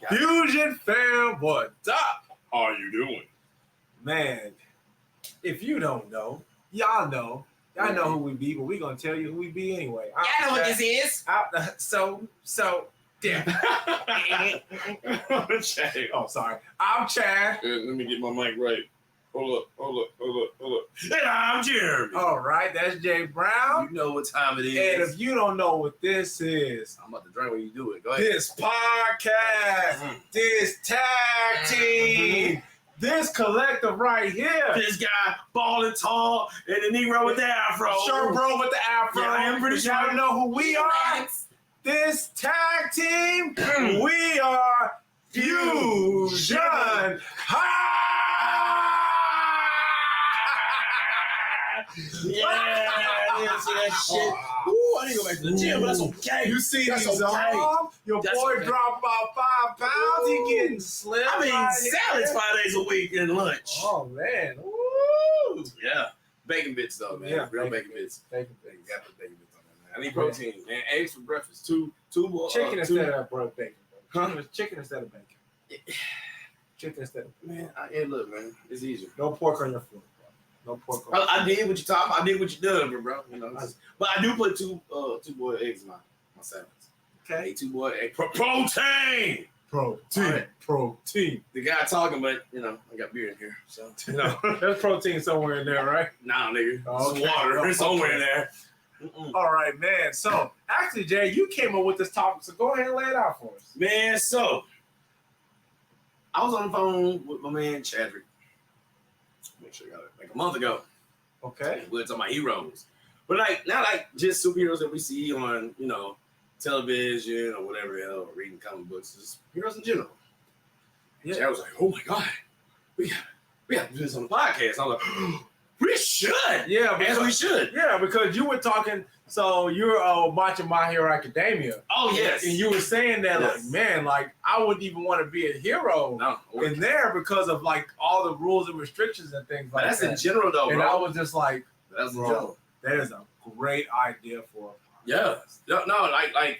Fusion fam, what up? How are you doing? Man, if you don't know, y'all know. Y'all know who we be, but we gonna tell you who we be anyway. Y'all know what this is. Yeah. Oh, sorry. I'm Chad. Let me get my mic right. Hold up. And I'm Jeremy. All right, that's Jay Brown. You know what time it is. And if you don't know what this is, I'm about to drink when you do it. Go ahead. this podcast, this tag team, this collective right here. This guy, bald and tall, and the Negro with the afro. Sure, bro, with the afro. Yeah, I am pretty sure. Y'all know who we are. This tag team, we are Fusion Haa. Yeah, I didn't see that shit. Ooh, I didn't go back to the gym, but that's okay. You see That's these okay. arms? Your That's boy okay. dropped about 5 pounds. He getting slim. I mean, right salads here. 5 days a week and lunch. Oh man, woo! Yeah. Bacon bits, though, man. Yeah, Real bacon bits. Bacon, You got the bacon bits on that, man. I need protein, man. Eggs for breakfast. Two more. chicken instead of bacon. Huh? Chicken instead of bacon. Chicken instead of Man, hey, look, man. It's easier. no pork on your foot, bro. No pork on. I did what you taught me. I did what you done, bro. You know, but I do put two boiled eggs in my salads. Okay. 2 boiled eggs. Protein. Protein. Alright. Protein. The guy talking, but you know, I got beer in here, so You know, there's protein somewhere in there, right? nah, nigga. Okay. It's water. There's somewhere in there. All right, man. So actually, Jay, you came up with this topic, so go ahead and lay it out for us. Man, so I was on the phone with my man Chadrick. Make sure I got it like a month ago. Okay. We were talking about heroes, but like not like just superheroes that we see on television or whatever the hell, or reading comic books, just heroes in general. Yeah. Chad was like, "Oh my god, we got to do this on the podcast." I was like, "We should, Yeah, as we should." Yeah, because you were talking. So you're watching My Hero Academia. Oh yes, And you were saying that, Yes. like, man, like I wouldn't even want to be a hero no, in there because of like all the rules and restrictions and things but like that's that. in general though, And bro. I was just like, That's in bro, general. that is a great idea for a Yeah, no, like I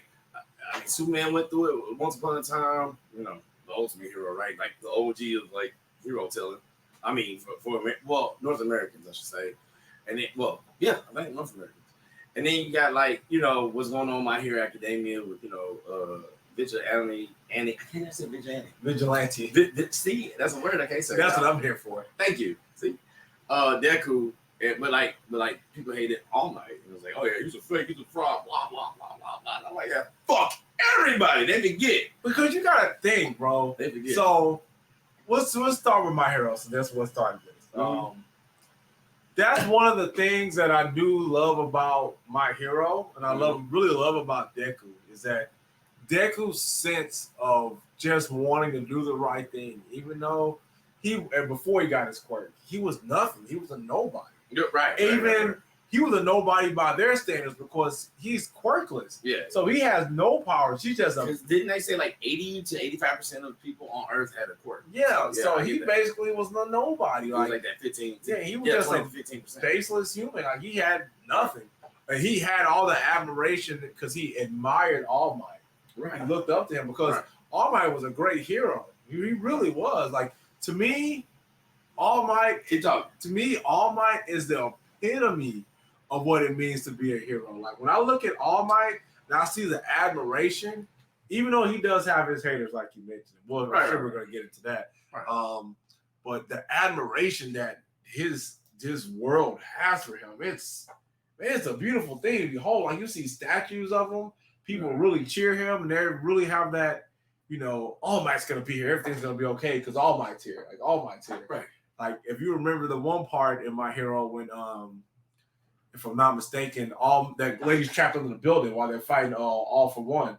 mean, Superman went through it once upon a time. You know, the ultimate hero, right? Like the OG of like hero telling. I mean, for North Americans, I should say, and then I think North Americans. And then you got like what's going on in My Hero Academia with vigilante. I can't say vigilante. vigilante. See, that's a word I can't say. That's what I'm here for. Thank you. See, Deku, but like people hated All Might. It was like, oh yeah, he's a fake, he's a fraud, blah blah blah blah blah. And I'm like, yeah, fuck everybody. They forget. Because you gotta think, bro. They forget. So let's start with My Hero. So that's what started this. Mhm. That's one of the things that I do love about My Hero, and I really love about Deku, is that Deku's sense of just wanting to do the right thing, even though before he got his quirk, he was nothing. He was a nobody. You're right. Even he was a nobody by their standards because he's quirkless. Yeah. So he has no powers. He's just a 'Cause didn't they say like 80 to 85% of people on Earth had a quirk? so I he get that. basically was a nobody. He was like that 15. Yeah, he was just 20 a to 15%. faceless human. Like he had nothing. And he had all the admiration because he admired All Might. Right. He looked up to him because All Might was a great hero. He really was. Like to me, All Might. Keep talking. To me, All Might is the epitome of what it means to be a hero. Like when I look at All Might and I see the admiration, even though he does have his haters, like you mentioned. Well, I'm sure we're gonna get into that. Right. But the admiration that his world has for him, it's a beautiful thing to behold. Like you see statues of him, people really cheer him, and they really have that, All Might's gonna be here, everything's gonna be okay because All Might's here. Like All Might's here. Right. Like if you remember the one part in My Hero when if I'm not mistaken, all that lady's trapped under the building while they're fighting all for one.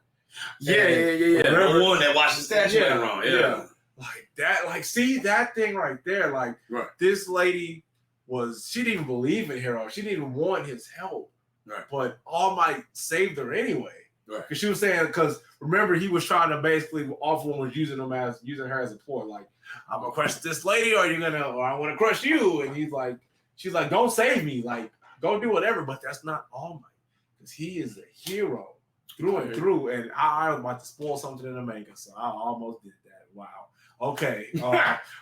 Yeah. Remember? The one that watched the statue wrong. Yeah. Like that, like see that thing right there. Like this lady she didn't even believe in Hero. She didn't even want his help. Right. But All Might saved her anyway. Right. Because she was saying, because remember he was trying to basically All-For-One was using her as a ploy. Like, I'm gonna crush this lady, or I want to crush you. And she's like, don't save me. Like, go do whatever. But that's not All Might, because he is a hero. through and through. And I was about to spoil something in the manga, so I almost did that. Wow. Okay.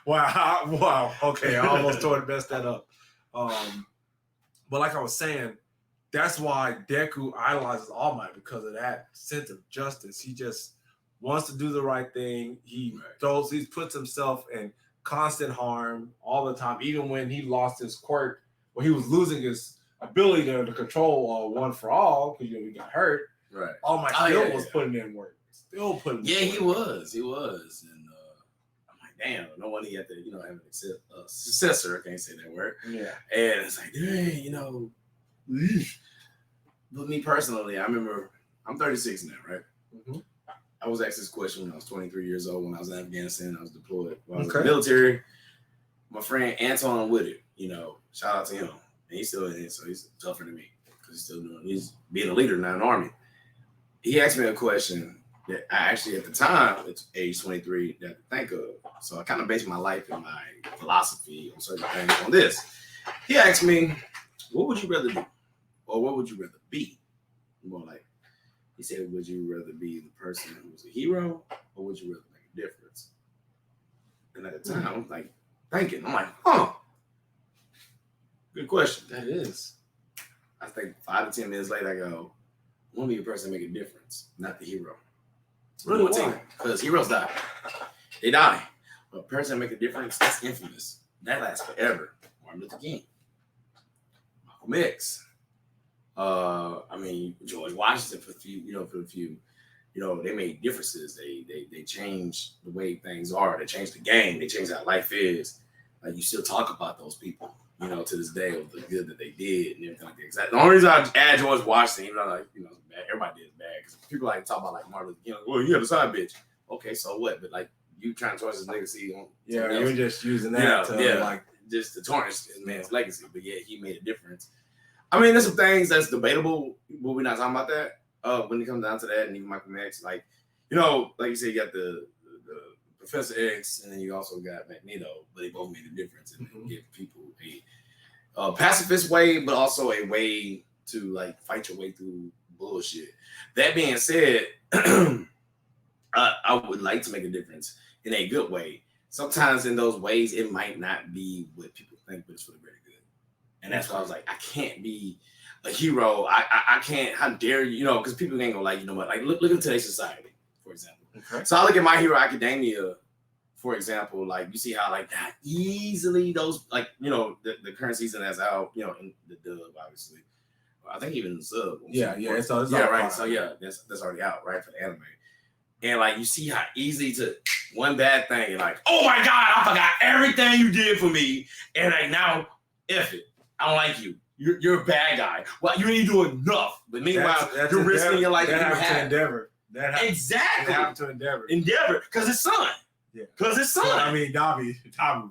Wow. Okay. I almost messed that up. But like I was saying, that's why Deku idolizes All Might, because of that sense of justice. He just wants to do the right thing. He puts himself in constant harm all the time, even when he lost his quirk, when he was losing his ability to control One for All, because he got hurt. Right. All Might still was putting in work. Still putting in work. He was. And I'm like, damn, no one he had to, have a successor. I can't say that word. Yeah. And it's like, dang, But me personally, I remember, I'm 36 now, right? Mm-hmm. I was asked this question when I was 23 years old, when I was in Afghanistan. I was deployed while I was in the military. My friend Anton Woodard, shout out to him. And he's still in it, so he's tougher than me because he's being a leader, not an army. He asked me a question that I actually, at the time, at age 23, that I could think of. So I kind of based my life and my philosophy on certain things on this. He asked me, what would you rather do? Or what would you rather be? More like, he said, would you rather be the person who was a hero, or would you rather make a difference? And at the time, I'm like thinking, I'm like, good question. That is. I think 5 to 10 minutes later, I go, I want to be a person that make a difference, not the hero. Really? Why? Because heroes die. They die. But a person that make a difference, that's infamous. That lasts forever. Martin Luther King. Malcolm X. George Washington for a few, they made differences. They changed the way things are. They changed the game. They changed how life is. Like, you still talk about those people, to this day, of the good that they did and everything like that. The only reason I add George Washington, even though bad, everybody did bad, because people like to talk about like Martin Luther King. Well, you had a side bitch. Okay, so what? But like, you trying to tarnish his legacy on you're just using that just to tarnish his man's legacy. But yeah, he made a difference. I mean, there's some things that's debatable, but we're not talking about that. When it comes down to that, and even Michael X, like you said, you got the Professor X, and then you also got Magneto, but they both made a difference and give people a pacifist way, but also a way to like fight your way through bullshit. That being said, I would like to make a difference in a good way. Sometimes in those ways, it might not be what people think, but it's for the greater good. And that's why I was like, I can't be a hero. I can't. How dare you? Because people ain't gonna what? Like, look at today's society, for example. Okay. So I look at My Hero Academia, for example. Like, you see how like that easily those the current season that's out. In the dub, obviously. I think even the sub. It's right. So that's already out, right, for the anime. And like, you see how easy to one bad thing, and like, oh my God, I forgot everything you did for me, and like now, F it. I don't like you. You're a bad guy. Well, you ain't doing enough. But meanwhile, you're risking your life. That happened to Endeavor. Exactly. That happened to Endeavor. Because his son. Yeah. Because his son. Dobby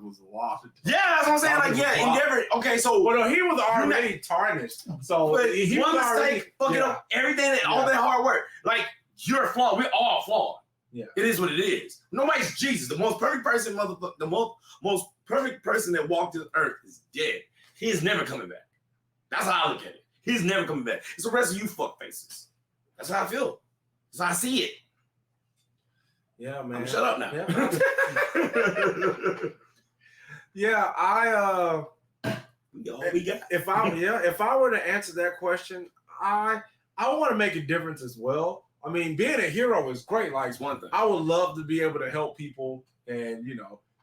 was a lot. Yeah, that's what I'm saying. Like, yeah, Endeavor. Okay, so he was already tarnished. So but he one mistake, fucking up everything, all that hard work. Like, you're flawed. We're all flawed. Yeah. It is what it is. Nobody's Jesus. The most perfect person, the most perfect person that walked this earth is dead. He is never coming back. That's how I look at it. He's never coming back. It's the rest of you fuck faces. That's how I feel. That's how I see it. Yeah, man. Shut up now. Yeah, we got. If I were to answer that question, I want to make a difference as well. I mean, being a hero is great. Like, it's one thing. I would love to be able to help people, and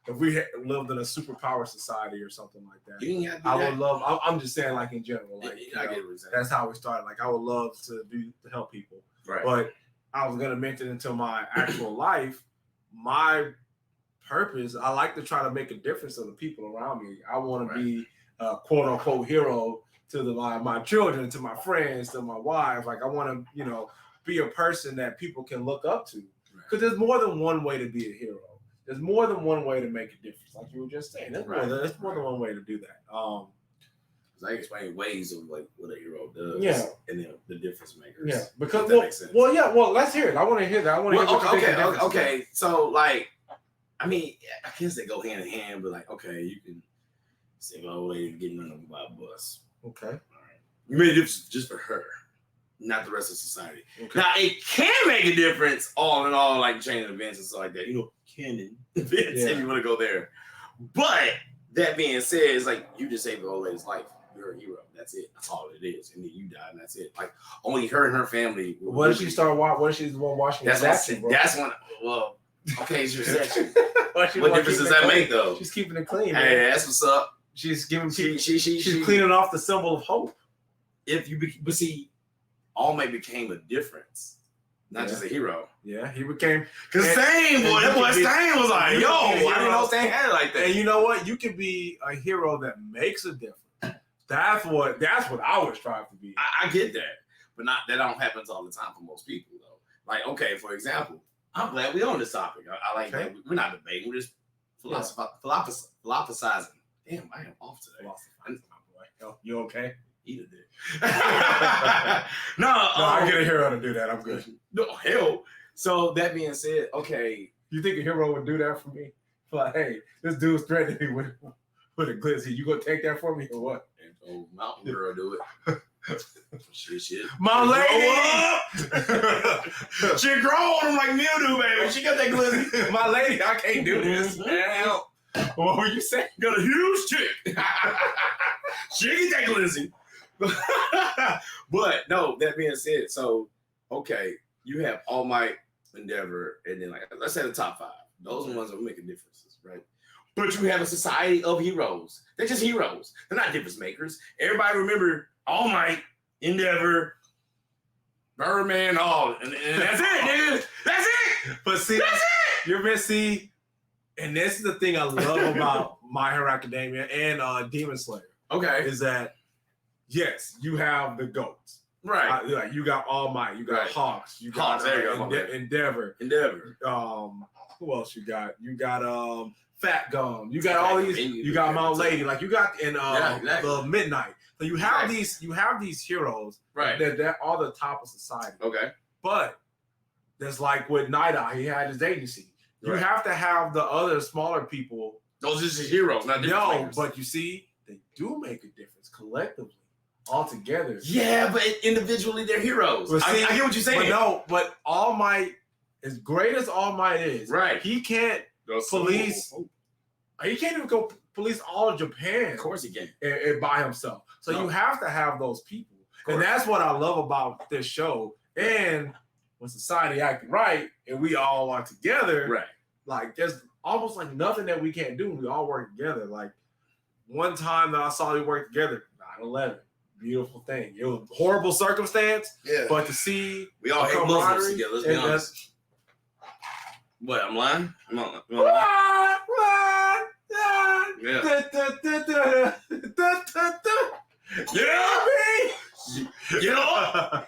if we lived in a superpower society or something like that, I would love. I'm just saying, like, in general, like, that's how we started. Like, I would love to help people. Right. But I was gonna mention into my actual life, my purpose. I like to try to make a difference to the people around me. I want to be a quote unquote hero to my children, to my friends, to my wife. Like, I want to, be a person that people can look up to. Because there's more than one way to be a hero. There's more than one way to make a difference, like you were just saying. There's more than one way to do that. I explain ways of like what a hero does. Yeah. And then the difference makers. Yeah. Because let's hear it. I want to hear that. I want to hear okay. So like, I mean, I guess they go hand in hand, but like, okay, you can save an old lady getting run over by a bus. Okay. All right. You made a difference just for her. not the rest of society. Okay. Now, it can make a difference, all in all, like chain events and stuff like that. Canon events, if you want to go there. But that being said, it's like you just saved the old lady's life. You're a hero. That's it. That's all it is. And then you die, and that's it. Like only her and her family. What if she started watching? What if she's the one watching? That's when. Well, okay, it's your section. What difference does that make, though? She's keeping it clean. Hey, Man. that's what's up. She's giving. She's cleaning off the symbol of hope. But see, All Might became a difference, not just a hero. Yeah, he became. Cause Stain, boy, that boy Stain was like, yo, I didn't know Stain had it like that. And you know what? You can be a hero that makes a difference. That's what I would strive to be. I get that, but that don't happen all the time for most people, though. Like, okay, for example, I'm glad we on this topic. I like that. We're not debating. We're just philosophizing. Damn, I am off today. You okay? Eat a dick. No, I get a hero to do that. I'm good. No, hell. So that being said, okay. You think a hero would do that for me? Like, hey, this dude's threatening me with a glizzy. You gonna take that for me or what? Oh, Mountain Girl do it. Shit. My lady! She grow on him like mildew, baby. She got that glizzy. My lady, I can't do this. Man. What were you saying? Got a huge chick. She get that glizzy. But no, that being said, so okay, you have All Might, Endeavor, and then like let's say the top 5. Those are the ones that are making differences, right? But you have a society of heroes. They're just heroes. They're not difference makers. Everybody remember All Might, Endeavor, Birdman, all, and that's it, nigga. That's it. But see, that's it. You're missing, and this is the thing I love about My Hero Academia and Demonslayer. Okay, is that yes, you have the GOATs. Right. Like you got All Might, you got Hawks, you got Endeavor. Who else you got? You got Fat Gum. You got all these. You got Mount Lady. Like you got in the Midnight. So you have these. You have these heroes. Right. That are the top of society. Okay. But there's like with Night Eye, he had his agency. You have to have the other smaller people. Those are just heroes, not difference makers. But you see, they do make a difference collectively. All together. Yeah, but individually they're heroes. But see, I get what you're saying. But All Might, as great as All Might is, right? He can't police. He can't even go police all of Japan. Of course he can. And by himself. So you have to have those people, and that's what I love about this show. And when society acting right, and we all are together, right? Like there's almost like nothing that we can't do. We all work together. Like one time that I saw we work together, 9/11. Beautiful thing. It was a horrible circumstance, but to see we all hate Muslims together. Let's be honest. What? I'm lying. Yeah,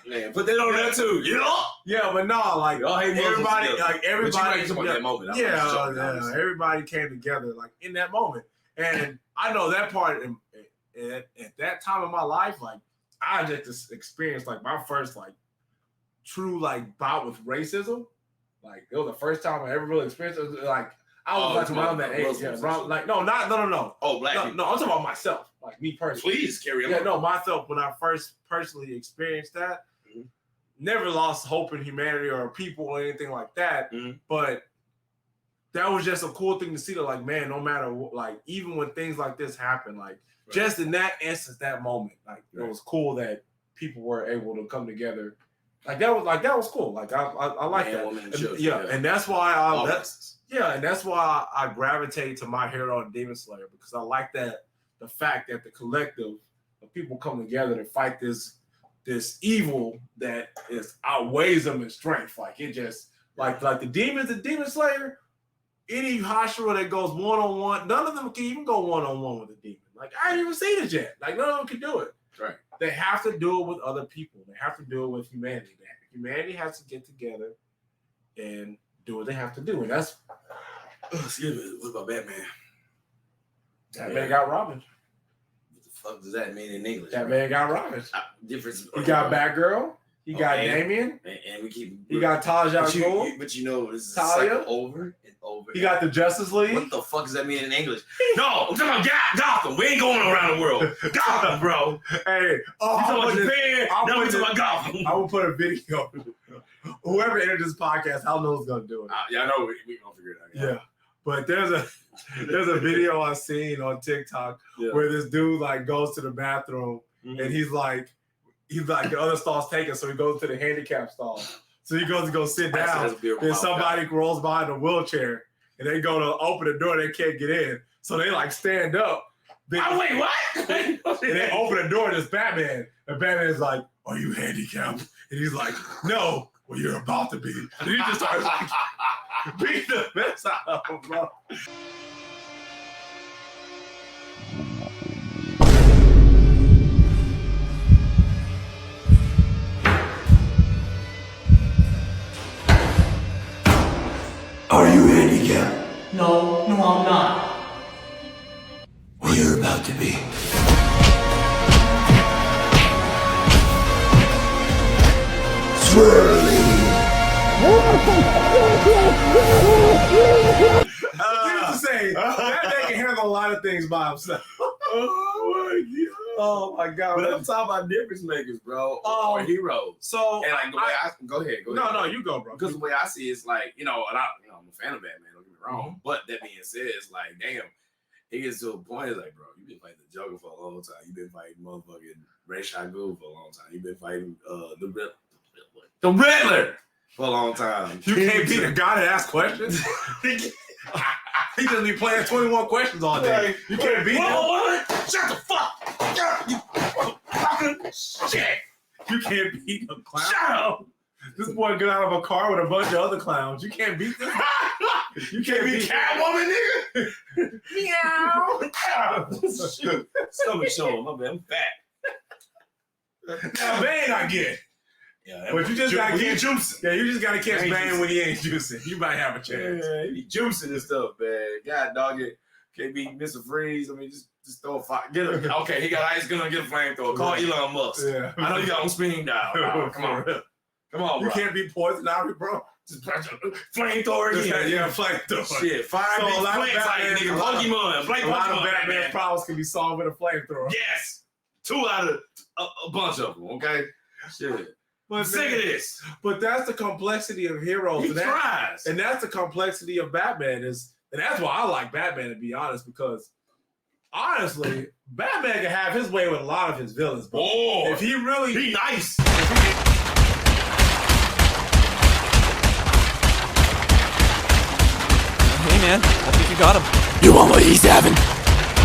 man, put that on there too. Yeah, but no, like everybody, that moment. Everybody came together like in that moment, and I know that part. At that time in my life, like I just experienced like my first like true like bout with racism. Like it was the first time I ever really experienced it. Like I was like around that age. Yeah, like no. Oh, black people. No, I'm talking about myself. Like me personally. Please carry on. Yeah, no, myself when I first personally experienced that. Mm-hmm. Never lost hope in humanity or people or anything like that. Mm-hmm. But that was just a cool thing to see. That like, man, no matter what, like even when things like this happen, like. Right. Just in that instance, that moment, like it was cool that people were able to come together. That was cool. Like I like that. And that's why and that's why I gravitate to My Hero and Demonslayer because I like that the fact that the collective of people come together to fight this evil that is outweighs them in strength. Like it just like the Demonslayer. Any Hashira that goes one-on-one, none of them can even go one-on-one with a demon. Like, I ain't even seen it yet. Like, none of them can do it. Right. They have to do it with other people. They have to do it with humanity. Humanity has to get together and do what they have to do. And that's... Excuse me. What about Batman? Batman got Robin. What the fuck does that mean in English? Batman got Robin. Difference. You got Batgirl. He got Damien. And we keep. He got Taja. But you know, this is Talia over and over. He got the Justice League. What the fuck does that mean in English? No, I'm talking about Gotham. We ain't going around the world. Gotham, bro. Hey, you talking about Japan? Now we talking about Gotham. I will put a video. Whoever entered this podcast, I know who's gonna do it. Yeah, I know we gonna figure it out. Yeah, but there's a video I seen on TikTok where this dude like goes to the bathroom and he's like the other stall's taken, so he goes to the handicap stall. So he goes to go sit down. Then somebody rolls by in a wheelchair and they go to open the door. They can't get in, so they like stand up. Wait, what? And they open the door and it's Batman. And Batman is like, "Are you handicapped?" And he's like, "No." Well, you're about to be. And he just starts like, beating the mess out of him, bro. Are you handicapped? No, I'm not. Well, you're about to be. Swirly. Needless to say, that man can handle a lot of things by himself. Oh my god! But I'm talking about difference makers, bro, or heroes. So, and like the way go ahead. No, you go, bro. Because the way I see it, it's like, and I'm a fan of Batman. Don't get me wrong. But that being said, it's like, damn, it gets to a point. It's like, bro, you've been fighting the Joker for a long time. You've been fighting motherfucking Ra's al Ghul for a long time. You've been fighting the Riddler for a long time. You can't be the guy that asks questions. He just be playing 21 questions all day. You can't beat him. Shut the fuck up, you fucking shit. You can't beat a clown. Shut up. This boy got out of a car with a bunch of other clowns. You can't beat this. You can't beat Catwoman, nigga. Meow. Shoot. Stomach showing. My bad. I'm fat. Now, Bane I get. Yeah, but you just gotta get juicing. Yeah, you just gotta catch Bane when he ain't juicing. You might have a chance. Yeah, he be juicing and stuff, man. God dog it. Can't be Mr. Freeze. I mean, just throw a fire. Get him. Okay, he got ice gun. Get a flamethrower. Call Elon Musk. Yeah. I know you got on speed dial. Come on, bro. Come on, bro. You can't be poison ivy, bro. Just flamethrower again. Yeah, flamethrower. Shit, fire so a lot of Batman, nigga. Pokemon. A lot of Batman problems can be solved with a flamethrower. Yes. 2 out of a bunch of them. Okay. Shit. But sick of this. But that's the complexity of heroes. He tries. And that's the complexity of Batman and that's why I like Batman, to be honest, because honestly, Batman can have his way with a lot of his villains. But if he really be nice. Hey man, I think you got him. You want what he's having?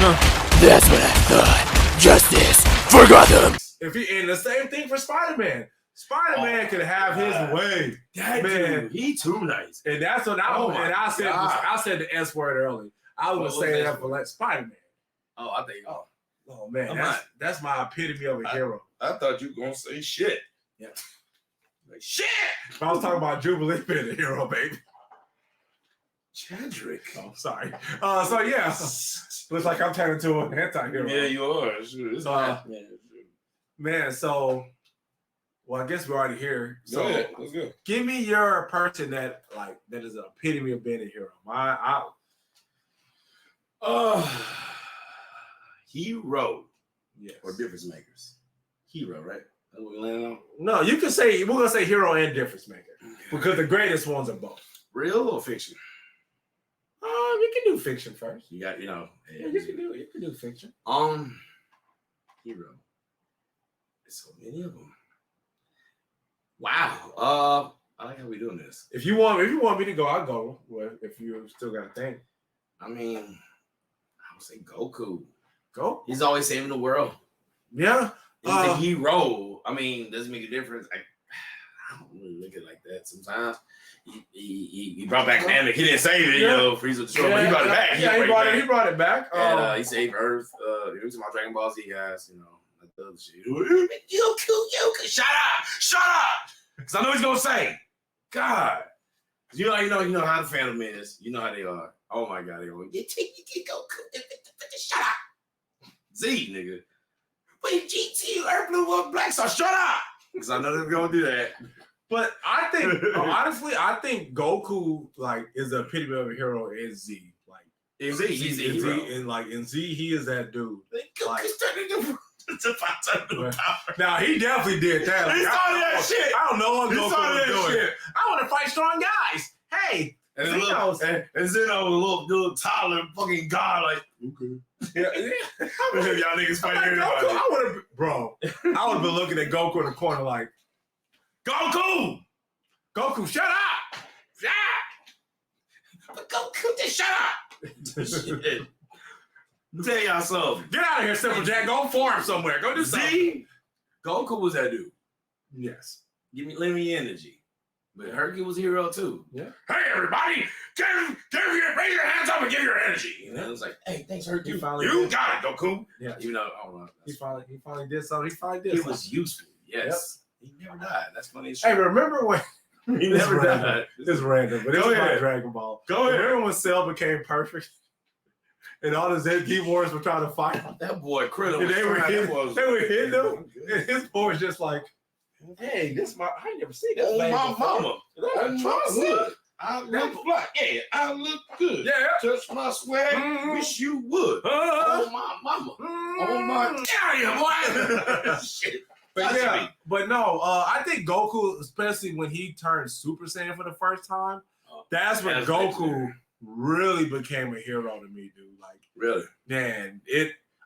No. That's what I thought. Justice for Gotham. If he and the same thing for Spider-Man. Spider-Man can have his way. That man, he too nice. And that's what I said. I said the S word early. I was gonna say that for like Spider-Man. Oh, I think. Oh man, that's my epitome of a hero. I thought you were gonna say shit. Yeah. Like shit. I was talking about Jubilee being a hero, baby. Chadrick. Oh, sorry. So yeah, looks like I'm turning into an anti-hero. Yeah, you are. Sure. Man, so. Well, I guess we're already here. So let's go. Give me your person that is an epitome of being a hero. Hero. Yes. Or difference makers. Hero, right? That's what we landing on? No, you can say we're gonna say hero and difference maker. Because the greatest ones are both. Real or fiction? You can do fiction first. You got, Yeah, you can do fiction. Hero. There's so many of them. Wow. I like how we doing this. If you want me to go, I'll go. Well, if you still got a thing. I mean, I would say Goku. Go. He's always saving the world. Yeah. He's a hero. I mean, doesn't make a difference. I don't really look at it like that sometimes. He brought back Namek. He didn't save it, Frieza destroyed, but he brought it back. He brought it back. And he saved Earth. He was my Dragon Ball Z guys, like the other shit. Goku, shut up! Because I know he's gonna say, God, you know how the fandom is. You know how they are. Oh my God, they're going, you Goku, shut up. Z, nigga. Wait, GT, Earth, Blue, Black Star, shut up. because I know they're gonna do that. But I think, honestly, I think Goku like is the epitome of a hero in Z. Like In Z, he's a hero. In Z, he is that dude. Like, Power. now he definitely did that. He Like, started that shit. I don't know what He Goku started was that doing. shit. I want to fight strong guys. Hey, And Xenos. Zeno, a little toddler, fucking god, like, okay. Yeah. Y'all niggas I'm fighting like, Goku, everybody. I would have, bro. I would have been looking at Goku in the corner like, Goku! Goku, shut up! Shut up! Goku, just shut up! Shit. Tell y'all something. Get out of here, Simple Jack. Go farm somewhere. Go do something. Z, Goku was that dude. Yes. Let me energy. But Hercules was a hero too. Yeah. Hey everybody, raise your hands up and give your energy. And it was like, hey, thanks Hercules. You got it, Goku. Yeah. You know, I don't know. He finally did something. He finally did It something. was useful. Yes. He never died. That's funny as Hey, shit. remember when He This never random. died. It's random, but it's Go about ahead. Dragon Ball. Go ahead. Remember when Cell became perfect? And all the ZG Warriors were trying to fight him. That boy Krillin And was they were trying. hitting, That was- they were hitting him. I'm good. And his boy was just like, hey, this my I ain't never seen this. Oh man my before. mama. That's Trust good. me. I look black. Yeah, I look good. Yeah. Touch my swag. Mhm. Wish you would. Uh, Oh my mama. mm. Oh my. Get out of here, boy. Shit. But Touch yeah, me. but no, I think Goku, especially when he turned Super Saiyan for the first time, that's when That's Goku legendary. really became a hero to me, dude. Like, Really? man,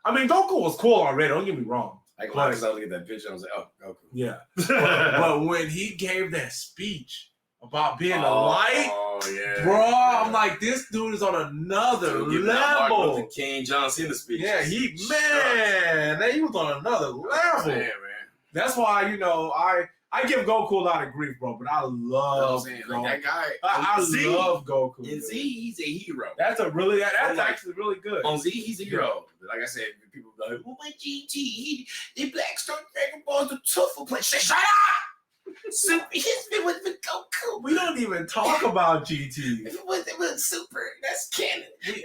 I mean, Goku was cool already, don't get me wrong. Like, when I was looking at that picture, I was like, oh, Goku. Yeah. but when he gave that speech about being a light, Oh, yeah. bro, I'm like, this dude is on another Dude, giving out Martin level. Luther King John Cena speech. Yeah, he was on another level. Man. That's why, I give Goku a lot of grief, bro, but I love Saying, Goku. like that guy. I Z, love Goku. In dude. Z, he's a hero. That's like- actually really good. On Z, he's a hero. Like I said, people go, well, my GT, the Black Star Dragon Ball, the tougher play. Shut up! Super, he's been with Goku. We don't even talk about GT. If it was Super, that's canon. And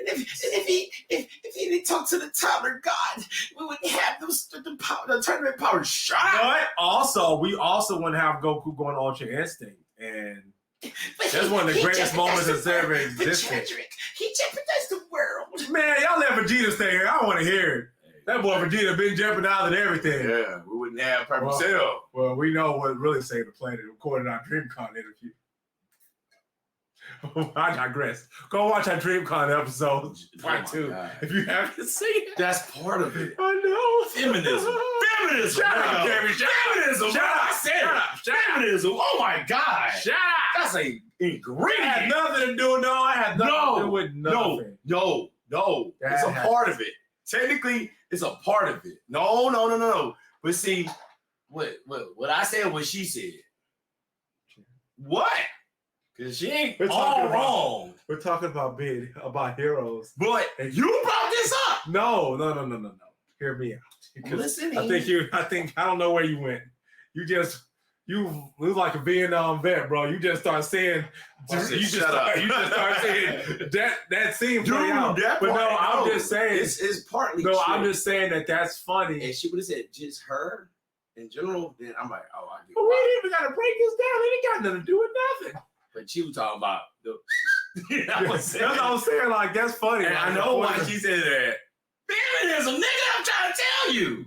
if he didn't talk to the toddler god, we wouldn't have the tournament power. Shut up! But also, we also want to have Goku going Ultra Instinct. And that's one of the greatest moments that's ever existed. He jeopardized the world. Man, y'all let Vegeta stay here. I don't want to hear it. That boy Vegeta been jeopardizing everything. Yeah, we wouldn't have Purple Cell. Well, we know what really saved the planet, according to our DreamCon interview. I digress. Go watch our DreamCon episode, part 2, if you haven't seen it. That's part of it. I know. Feminism. Feminism. Shut up, nigga. Gary. Shut Feminism. Shut bro. up. I said Shut it. up. Shut up. Feminism. Oh my God. Shut up. That's a It ingredient. had nothing to do. No, it had nothing to do with nothing. No. It's a That part of it. Technically, it's a part of it. No. But see, what I said, what she said. What? Because she ain't We're all talking about- wrong. We're talking about heroes. But you brought this up. No. Hear me out. Because Listen, I don't know where you went. You was like a Vietnam vet, bro. You just start saying, You just start saying that seems Dude, way out. that But no, part, I'm no. just saying. It's partly No, true. I'm just saying that's funny. And she would have said just her in general, then I'm like, oh, I get But we why. ain't even got to break this down. It ain't got nothing to do with nothing. But she was talking about the. That's what I'm saying. Like, that's funny. And Like, I know why she said that. Feminism, nigga, I'm trying to tell you.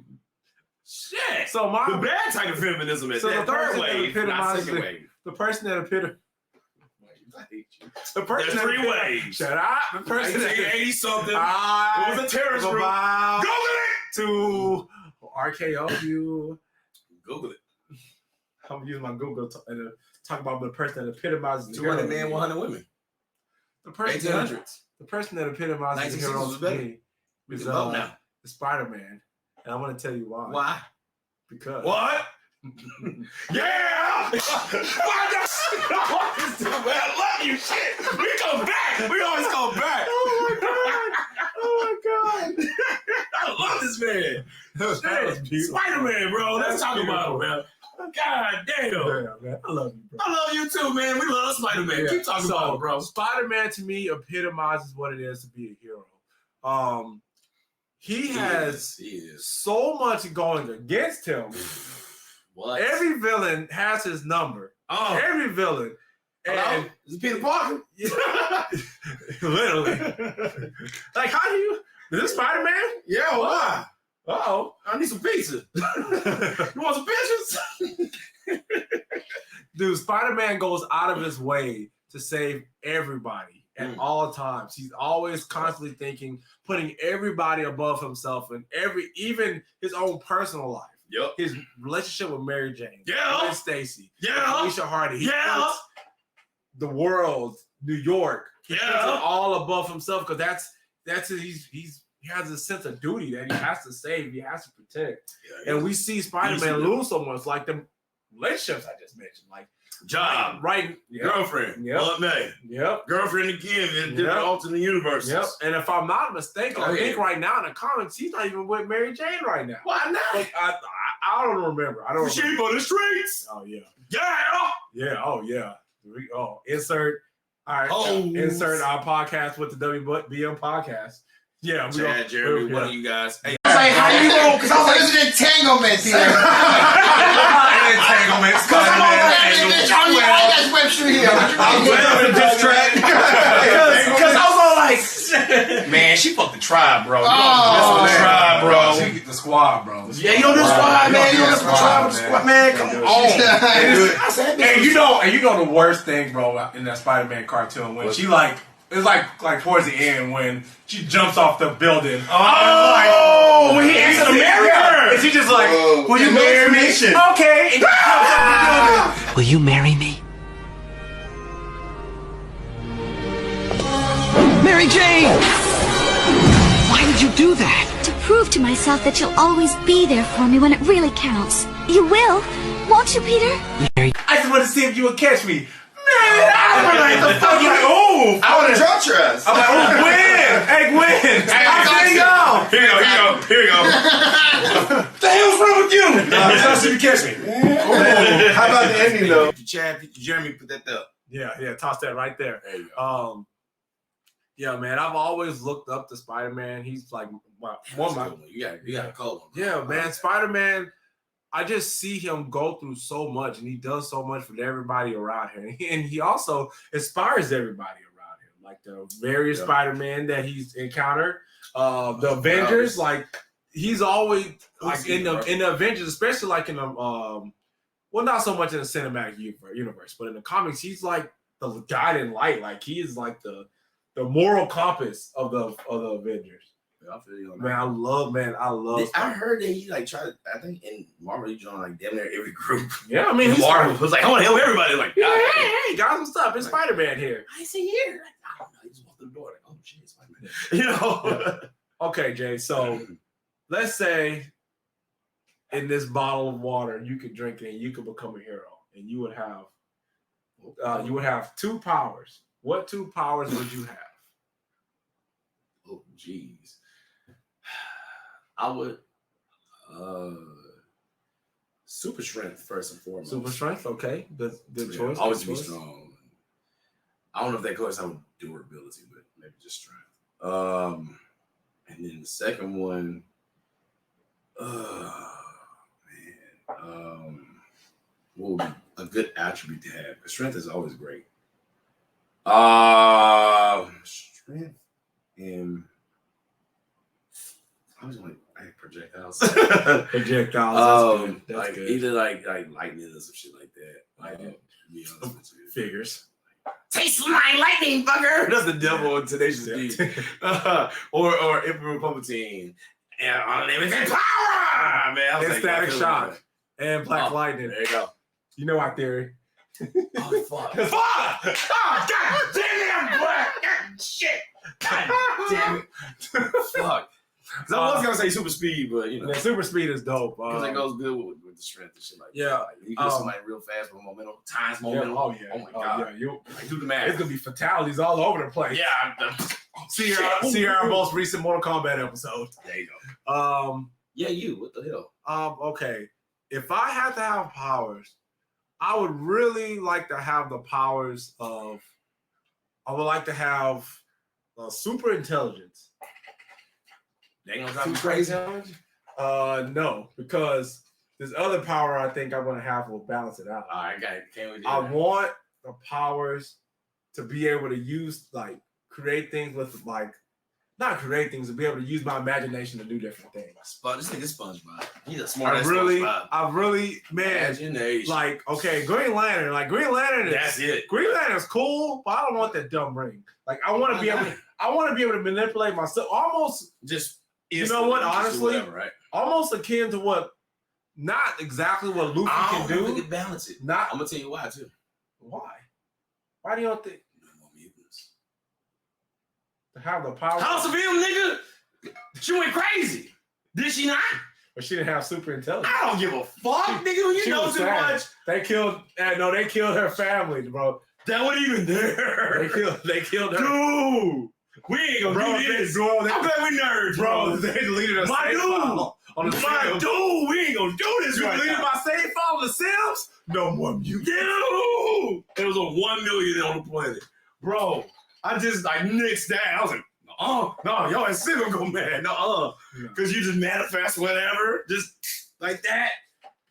Shit. So The bad type of feminism is So that the third person that wave, not epitomizes second it. wave. the person that epitomizes. I hate you. The person There's three waves. Shut up. The person 1980 something. I It was a terrorist am group. about Google to RKO you. it. Google it. I'm using my Google to talk about the person that epitomizes the 200 hero. men, 100 women. The person, 1800s. the person that epitomizes the 1960s hero was to better. me We is can vote now. the Spider-Man, and I want to tell you why. Why? Because What? Yeah! Why I love you, shit. We go back. We always go back. Oh my god! I love this man. That was beautiful. Spider-Man, bro. Let's That's talk about it, beautiful. man. God damn. Yeah, man. I love you, bro. I love you too, man. We love Spider-Man. Yeah. Keep talking So, about it, bro. Spider-Man to me epitomizes what it is to be a hero. He has He is. so much going against him, What? Every villain has his number. Oh. Every villain. And Is it Peter Parker? literally. Like, how do you? Is this Spider-Man? Yeah, why? Uh-oh. I need some pizza. You want some pictures? Dude, Spider-Man goes out of his way to save everybody at all times. He's always constantly thinking, putting everybody above himself and even his own personal life. Yep. His relationship with Mary Jane. Yeah. With Stacy. Yeah. Alicia Hardy. He Yeah. puts the world, New York. He puts it all above himself because that's he has a sense of duty that he has to save, he has to protect. Yeah, and we see Spider-Man lose so much, like the relationships I just mentioned, like job, right, girlfriend, man, girlfriend again in different alternate universes. Yep. And if I'm not mistaken, I think right now in the comics he's not even with Mary Jane right now. Why not? Like, I don't remember. I don't. Sheep on the streets. Oh yeah. Yeah. Oh yeah. Insert. All right. Insert our podcast with the WBM podcast. Yeah, Chad, Jeremy, one of you guys. Hey, I was like, how do you roll? Because I was like, there's an entanglement here. Entanglements. Because I'm all like, I got web shoot here. I'm with the diss track. Because I was all like, man, she fucked the tribe, bro. Oh, the tribe, bro. She get the squad, bro. Yeah, you know the squad, man. You know the tribe, man. Come on. And you know the worst thing, bro, in that Spider-Man cartoon when she it's like towards the end when she jumps off the building. When he asked her to marry her, and she just like, will you marry me? Okay. And she jumps off the building. Will you marry me? Mary Jane! Why did you do that? To prove to myself that you'll always be there for me when it really counts. You will, won't you, Peter? Mary. I just wanted to see if you would catch me. I want to drop your ass. I'm like, oh, Gwen! Hey, Gwen! Here you go! Here you go. The hell's wrong with you? Let's see if you catch me. How about the ending, though? Chad, Jeremy, put that up. Yeah, toss that right there. There you go. Yeah, man, I've always looked up to Spider-Man. He's like one of my. You got a cold one. Yeah, man, Spider-Man. I just see him go through so much, and he does so much for everybody around him, and he also inspires everybody around him, like the various Spider-Man that he's encountered, the Avengers. Like he's always like in the Avengers, especially like in the well, not so much in the cinematic universe, but in the comics, he's like the guiding light. Like he is like the moral compass of the Avengers. I feel you on Man, I love. I heard that he tried. I think in Marvel he joined damn near every group. Yeah, I mean, Marvel was like, I want to help everybody. Like, hey, guys, what's up? It's Spider-Man here. I see here. I don't know. He just walked through the door. Like, oh shit, it's Spider-Man. Okay, Jay. So let's say in this bottle of water you could drink it and you could become a hero, and you would have 2 powers. What 2 powers would you have? Oh, jeez. I would super strength first and foremost. Super strength, okay. Good choice. Always be strong. I don't know if that covers how durability, but maybe just strength. And then the second one, what would be a good attribute to have? Because strength is always great. Strength and I was like projectiles. Projectiles. That's like good. either like lightning or some shit like that. Figures. Taste my lightning, fucker. That's the devil in Tenacious D. or Emperor Palpatine. And unlimited power, man. I was and Static Shock. And Black Lightning. There you go. You know our theory. Oh, fuck. Fuck! Oh, God damn it, I'm black! God, shit! God damn it. Fuck. Because I was going to say super speed, but, you know. Yeah, super speed is dope. Because it goes good with the strength and shit like that. Yeah. Like, you get somebody real fast with momentum, times momentum. Oh, yeah. Oh, my God. Yeah. Like, do the math. It's going to be fatalities all over the place. Yeah. See our most recent Mortal Kombat episode. There you go. Yeah, you. What the hell? Okay. If I had to have powers, I would really like to have the powers of. I would like to have super intelligence. They ain't gonna drive you crazy, No, because this other power I think I'm gonna have will balance it out. All right, got it. Can't wait. I want the powers to be able to use create things with not create things, to be able to use my imagination to do different things. This nigga SpongeBob. He's a smart ass I really, man, imagination. Okay, Green Lantern. Green Lantern is that's it. Green Lantern's cool, but I don't want that dumb ring. I want to be able to manipulate myself. Almost just you know what? Honestly, whatever, right? almost akin to what, not exactly what Luffy can do. We can balance it. I'm gonna tell you why too. Why? Why do you think No more mutants. to have the power? House of M, nigga. She went crazy. Did she not? But she didn't have super intelligence. I don't give a fuck, nigga. You She know was too sad. much. They killed. No, they killed her family, bro. That wasn't even there. They killed her. Dude, we ain't gonna do this. Bro, I'm glad we nerds, bro, they deleted a My save dude. file on the My Sims. dude, we ain't gonna do this You right deleted now. my save file on the Sims? No more mutants. Dude, it was a 1 million on the planet, bro. I just nixed that. I was like, no, y'all ain't still gonna go mad, because you just manifest whatever, just like that.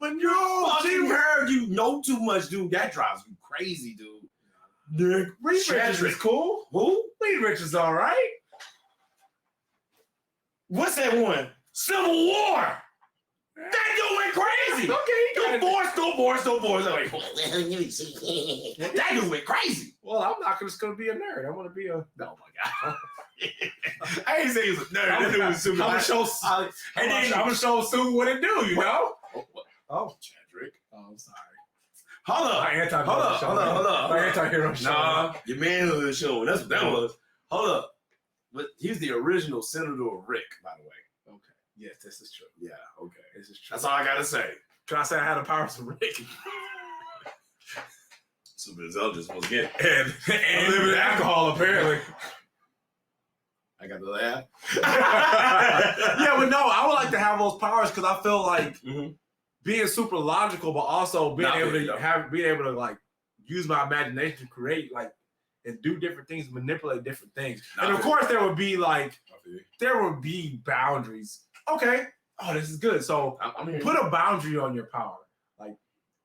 But you fucking heard you know too much, dude. That drives you crazy, dude. Reed Richards is cool. Who? Reed Richards is all right. What's that one? Civil War. That dude went crazy. Okay, Divorce. Like, that dude went crazy. Well, I'm not just gonna be a nerd. I want to be a. Oh my god. I ain't say he was a nerd. That dude was super. I'm gonna show Sue what it do. You know? Oh, Chadrick. Oh, I'm sorry. Hold up. My anti-hero My anti-hero show. Nah, your manhood show. That's what that was. Hold up. But he's the original Senator Rick, by the way. Okay. Yes, this is true. Yeah, okay. This is true. That's all I gotta say. Can I say I had the powers of Rick? Super intelligence once again. And living in alcohol, apparently. I got the laugh. Yeah, but no, I would like to have those powers because I feel like Mhm. being super logical, but also being Not able really, to though. being able to use my imagination to create and do different things, manipulate different things. Not and of really. course, there would be boundaries. Okay, oh, this is good. So I'm here. put a boundary on your power.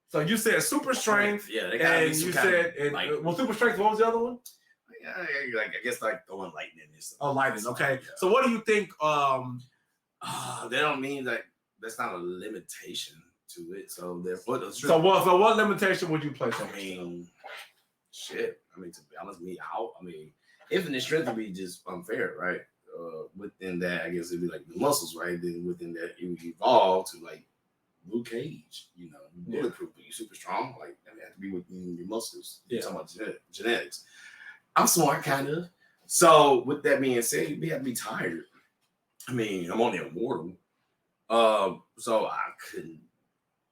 So you said super strength, Yeah, they gotta be and some you kind said of, super strength. What was the other one? I guess throwing lightning and stuff. Oh, lightning. Okay. Yeah. So what do you think? They don't mean that. That's not a limitation to it. So therefore, So what limitation would you place on I it? mean, shit. I mean, to balance me out. I mean, infinite strength would be just unfair, right? Within that, I guess it'd be like the muscles, right? Then within that, it would evolve to like Luke Cage, bulletproof, but you're super strong. Like that has to be within your muscles. You're talking about genetics. I'm smart, kind of. So with that being said, you have to be tired. I mean, I'm only immortal. So I couldn't.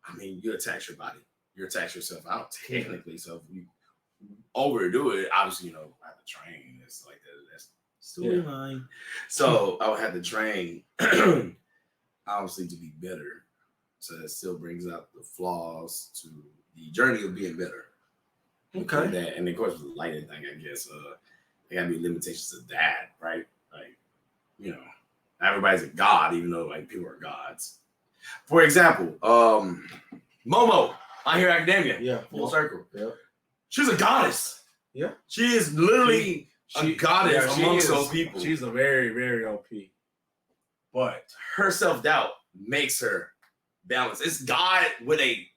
I mean, you attach your body. You attach yourself out technically. So if you overdo it, obviously, I have to train. It's like that. That's storyline. So I would have to train, obviously, to be better. So that still brings out the flaws to the journey of being better. Okay. That, and of course, the lighting thing, I guess, there gotta be limitations to that, right? Like, everybody's a god, even though people are gods. For example, Momo, My Hero Academia. Yeah. Full circle. Yeah. She's a goddess. Yeah. She is literally a goddess amongst those people. She's a very, very OP. But Her self-doubt makes her balanced. It's God with a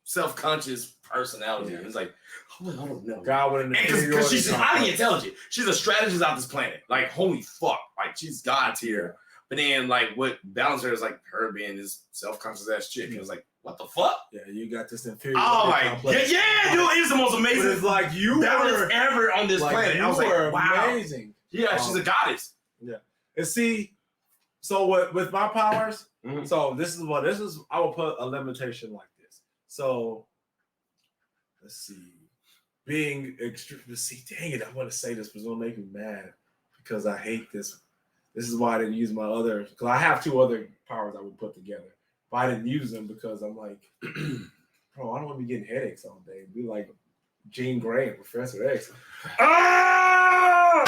self-conscious personality. Yeah. It's like, I don't know. God with an Because she's inferiority highly complex. intelligent. She's a strategist out this planet. Like, holy fuck. Like, she's God tier. But then, what balanced her is her being this self-conscious ass chick. And it's like, what the fuck? Yeah, you got this inferiority Oh my complex. yeah, dude, it's the most But amazing it's like you balance were ever on this planet. You I was like, were wow. amazing. Yeah, she's a goddess. And see, so with my powers, Mhm. so this is I will put a limitation like this. So let's see. Being extreme, see, dang it, I want to say this, but it's gonna make me mad because I hate this. This is why I didn't use my other, because I have two other powers I would put together. But I didn't use them because I'm like, bro, I don't want to be getting headaches all day. Be like Jean Grey and Professor X. I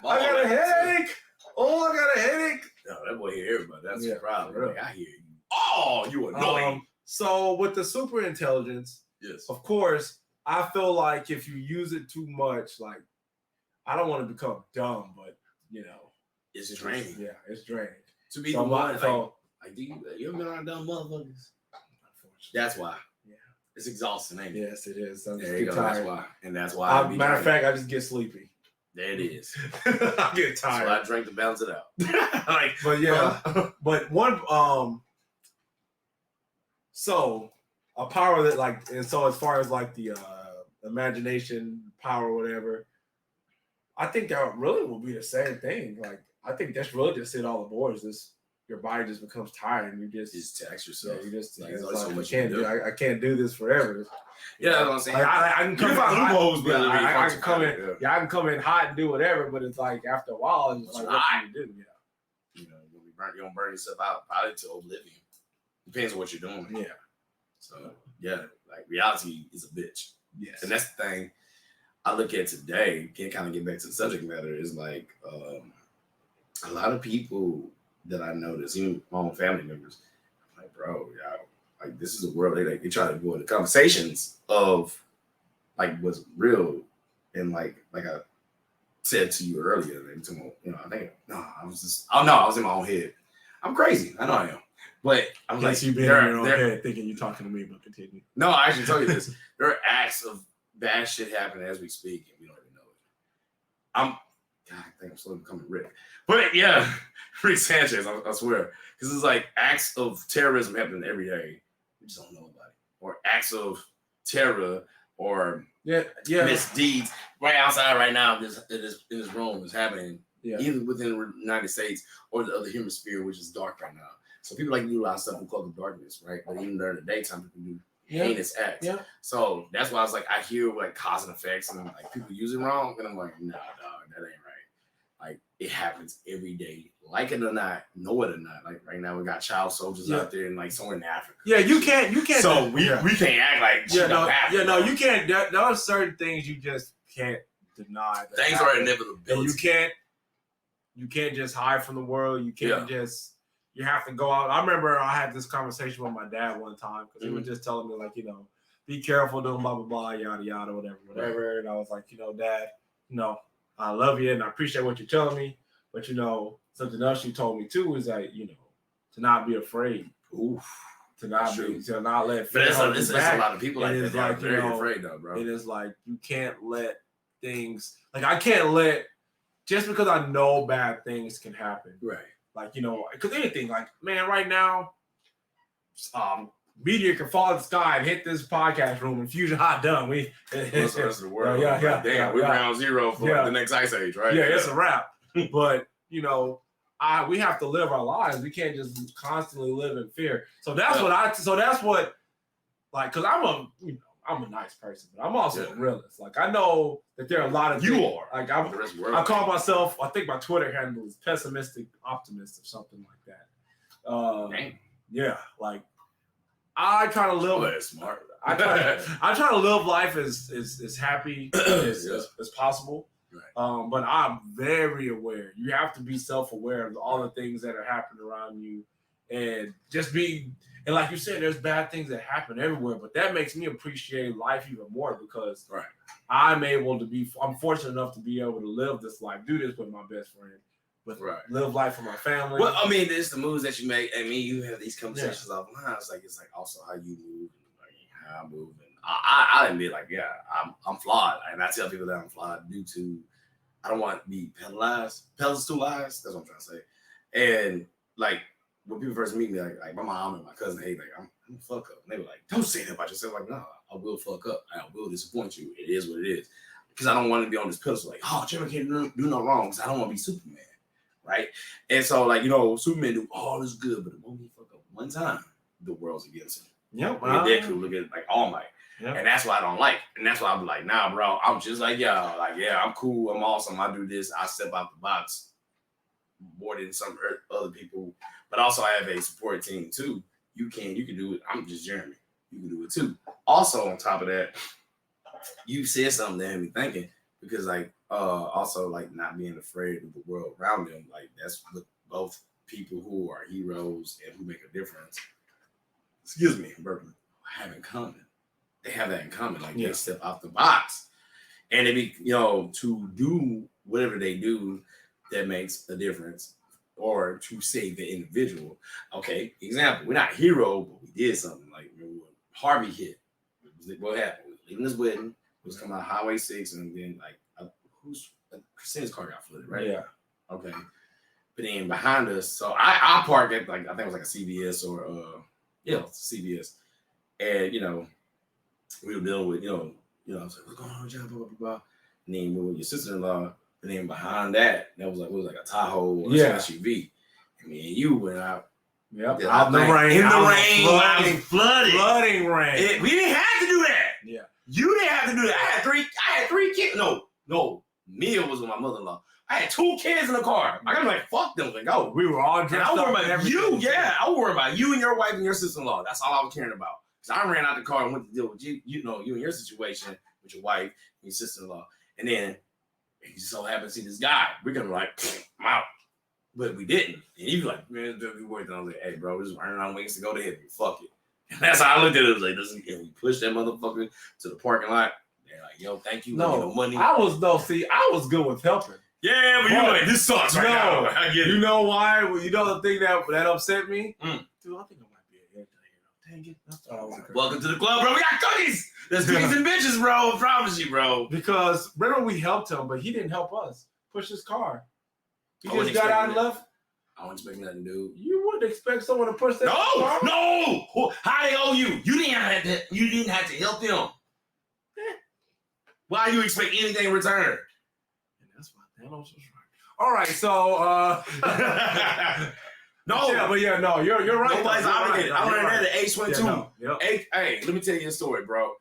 got a headache. Oh, I got a headache. No, that boy here, but That's Yeah, the problem. for real. Like, I hear you. Oh, you annoying. So with the super intelligence, Yes. of course, I feel like if you use it too much, like I don't want to become dumb, but you know, It's just draining. Yeah, it's draining. To be So the one, so like, do you ever been around dumb motherfuckers? unfortunately, That's why. yeah. It's exhausting, ain't it? Yes, it is. I'm just There you get go. tired. That's why. And that's why. I be Matter of drinking. fact, I just get sleepy. There it is. I get So I tired. drink to balance it out. Like, But yeah, but one so a power that like, and so as far as like the imagination power, whatever, I think that really will be the same thing. Like I think that's really just it all aboard. Is this your body just becomes tired and you just tax yourself. you just Like, it's there's only so like, much I you can't can do. I can't do this forever. Yeah, that's what I'm saying. Like, I can come You in find hot. loopholes, but Yeah, I it's can come in. yeah. Yeah, I can come in hot and do whatever. But it's like after a while, it's like what can you do? Yeah. You know, you're gonna burn yourself out probably to oblivion. Depends on what you're doing. Yeah. So yeah, like reality is a bitch. Yes. And that's the thing I look at today, can kind of get back to the subject matter, is like a lot of people that I notice, even my own family members, I'm like, bro, yeah, like this is a world they try to avoid the conversations of like what's real. And like I said to you earlier, I was in my own head. I'm crazy. I know I am. But I'm Yes, like, you've been in your own head thinking you're talking to me, but continue. No, I actually tell you this. There are acts of bad shit happening as we speak, and we don't even know it. I think I'm slowly becoming Rick. But yeah, Rick Sanchez, I swear. Because it's like acts of terrorism happening every day. We just don't know about it. Or acts of terror or misdeeds right outside right now in this room is happening. Yeah. Even within the United States or the other hemisphere, which is dark right now. So people like to do a lot of stuff in called the darkness, right? But even during the daytime, people do heinous acts. Yeah. So that's why I was like, I hear like cause and effects and like people use it wrong, and I'm like, nah, dog, that ain't right. Like it happens every day, like it or not, know it or not. Like right now, we got child soldiers out there and like somewhere in Africa. Yeah, you can't. So we can't act like you can't. There are certain things you just can't deny. Things are inevitable. And you can't just hide from the world. You can't just. You have to go out. I remember I had this conversation with my dad one time because he was just telling me like, be careful doing blah blah blah, yada yada, whatever. Right. And I was like, Dad, I love you and I appreciate what you're telling me, but something else you told me too is like, to not be afraid. Oof. To not let fear hold you back. A lot of people like that. Like, very afraid though, bro. It is like you can't let things like I can't let just because I know bad things can happen. Right. Like, because anything, like, man, right now, meteor can fall in the sky and hit this podcast room and Fusion Haa done. What's the rest of the world? Damn, we're round zero for the next ice age, right? Yeah, it's a wrap. But, we have to live our lives. We can't just constantly live in fear. So that's what, because I'm a nice person, but I'm also a realist. Like I know that there are a lot of things. Like I call myself, I think my Twitter handle is pessimistic optimist or something like that. Yeah, like I try to live. Smart. I try to live life as happy as possible. Right. But I'm very aware. You have to be self-aware of all the things that are happening around you, and just be. And like you said, there's bad things that happen everywhere, but that makes me appreciate life even more because I'm fortunate enough to be able to live this life, do this with my best friend, live life for my family. Well, I mean, there's the moves that you make. I mean, you have these conversations offline. It's like also how you move and how I move. And I admit, I'm flawed. And I tell people that I'm flawed due to, I don't want to be penalized. Penalized to lies. That's what I'm trying to say. And like, when people first meet me, like my mom and my cousin, hey, like I'm a fuck up. And they were like, don't say that about yourself. Like, no, I will fuck up. I will disappoint you. It is what it is. Because I don't want to be on this pedestal like, oh, Jimmy can't do no wrong because I don't want to be Superman. Right? And so, like, Superman do all this good, but the moment he fuck up one time, the world's against him. Yep. Look at Deku, look at like All Might. Yep. And that's why I don't like. And that's why I'm like, nah, bro, I'm just like y'all. Like, yeah, I'm cool. I'm awesome. I do this. I step out the box more than some other people. But also I have a support team too. You can do it. I'm just Jeremy. You can do it too. Also on top of that, you said something that had me thinking because also like not being afraid of the world around them. Like that's what both people who are heroes and who make a difference, excuse me, burping, have in common. They have that in common. Like they step out the box and they be, to do whatever they do that makes a difference or to save the individual. Okay, example, we're not hero, but we did something. Like when Harvey hit. What happened? We were leaving this wedding. We was coming out Highway 6 and then Christine's car got flooded, right? Yeah. Okay. But then behind us, so I parked at I think it was like a CVS or CVS. And we were dealing with, I was like, what's going on, John? Blah, blah, blah. And then we were with your sister-in-law. And then behind that was like a Tahoe or an SUV. And me and you went out. Yep. Out in the rain. Flooding rain. We didn't have to do that. Yeah. You didn't have to do that. I had three kids. No. Mia was with my mother-in-law. I had 2 kids in the car. I got like, fuck them. Like, oh, we were all dressed up. I worried about you. Yeah, I worried about you and your wife and your sister-in-law. That's all I was caring about. Because I ran out the car and went to deal with you and your situation with your wife and your sister-in-law. And then you just so happened to see this guy. We're gonna like, I'm out. But we didn't. And he was like, man, we worked. And I was like, hey, bro, this is running on wings to go to heaven. Fuck it. And that's how I looked at it. I was like, and we pushed that motherfucker to the parking lot. They're like, yo, thank you. No money. I was good with helping. Yeah, but you were like, this sucks right now. I get it. You know why? Well, you know the thing that upset me? Dude, I think I might be an anti-hero. Dang it. I thought I was Welcome to the club, bro. We got cookies. There's cookies and bitches, bro. I promise you, bro. Because remember we helped him, but he didn't help us push his car. He just got out and left. I wasn't expecting nothing, dude. You wouldn't expect someone to push that car? No. How they owe you? You didn't have to help them. Why you expect anything in return? And that's why Thanos was right. All right, so you're right. Nobody's obligated. I learned that at age 22. Hey, let me tell you a story, bro.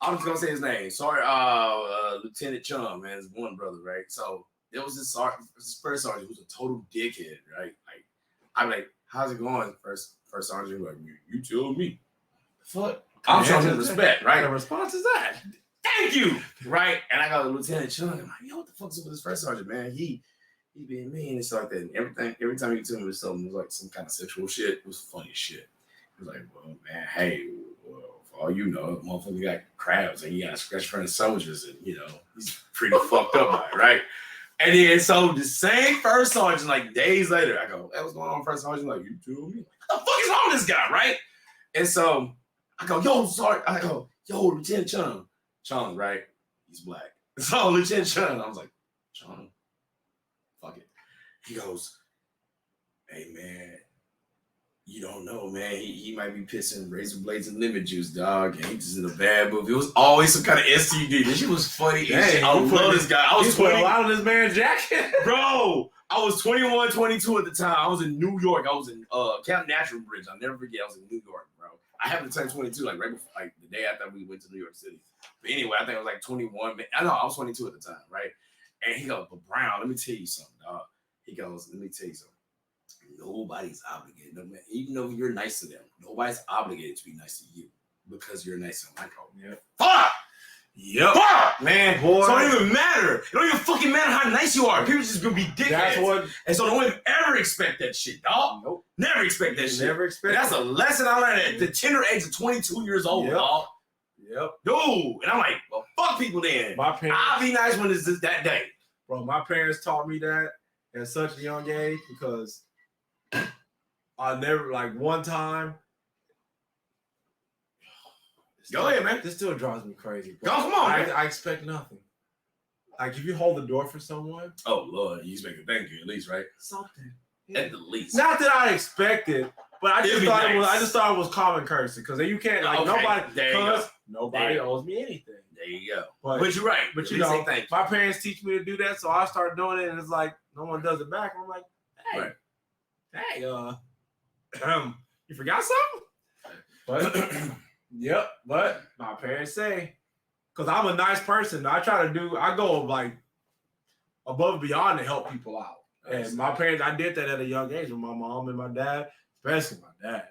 I'm just gonna say his name. Sorry, Lieutenant Chum, man, his one brother, right? So there was this first sergeant who's a total dickhead, right? Like, I'm like, how's it going? First sergeant, like, you tell me. Fuck. I'm showing him respect, right? The response is that. Thank you, right? And I got a Lieutenant Chung. I'm like, yo, what the fuck's up with this first sergeant, man? He being mean and stuff like that. And every time he told me something, it was like some kind of sexual shit. It was funny shit. He was like, well, man, hey, for all you know, motherfucker got crabs and he got scratch front soldiers, and he's pretty fucked up by it, right? And then so the same first sergeant, like days later, I go, hey, what's going on, first sergeant? Like, you too? What the fuck is wrong with this guy, right? And so I go, yo, Lieutenant Chung, right? He's black. So Lieutenant Chung, I was like, Chung, fuck it. He goes, hey man, you don't know, man. He might be pissing razor blades and lemon juice, dog. And he just in a bad movie. It was always some kind of STD. This shit was funny. Dang, I love this guy. I was 20. A lot of this man's jacket. Bro, I was 21, 22 at the time. I was in New York. I was in Camp Natural Bridge. I'll never forget. I was in New York, bro. I happened to turn 22, like right before, like the day after we went to New York City. But anyway, I think I was like 21. I know I was 22 at the time, right? And he goes, but Brown, let me tell you something, dog. He goes, let me tell you something. Nobody's obligated. No, man, even though you're nice to them, nobody's obligated to be nice to you because you're nice to them. Yep. Fuck! Yep. Fuck, man. Boy. So it don't even matter. It don't even fucking matter how nice you are. People just gonna be dickheads. That's what. And so don't even ever expect that shit, dog. Nope. Never expect that shit. Never expect. That's a lesson I learned at the tender age of 22 years old, dog. Yep. Dude. And I'm like, well, fuck people then. My parents. I'll be nice when it's just that day. Bro, my parents taught me that at such a young age because I never, like, one time. Go ahead, man. This still drives me crazy. Go, come on, man. I expect nothing. Like, if you hold the door for someone. Oh, Lord. You expect a thank you at least, right? Something. At the least. Not that I expected, but I just thought it was common courtesy because you can't, like, nobody owes me anything. There you go. But you're right. But you know, my parents teach me to do that, so I started doing it, and it's like no one does it back. I'm like, hey, you forgot something? But but my parents say, because I'm a nice person, I go like above and beyond to help people out. And my parents, I did that at a young age with my mom and my dad, especially my dad.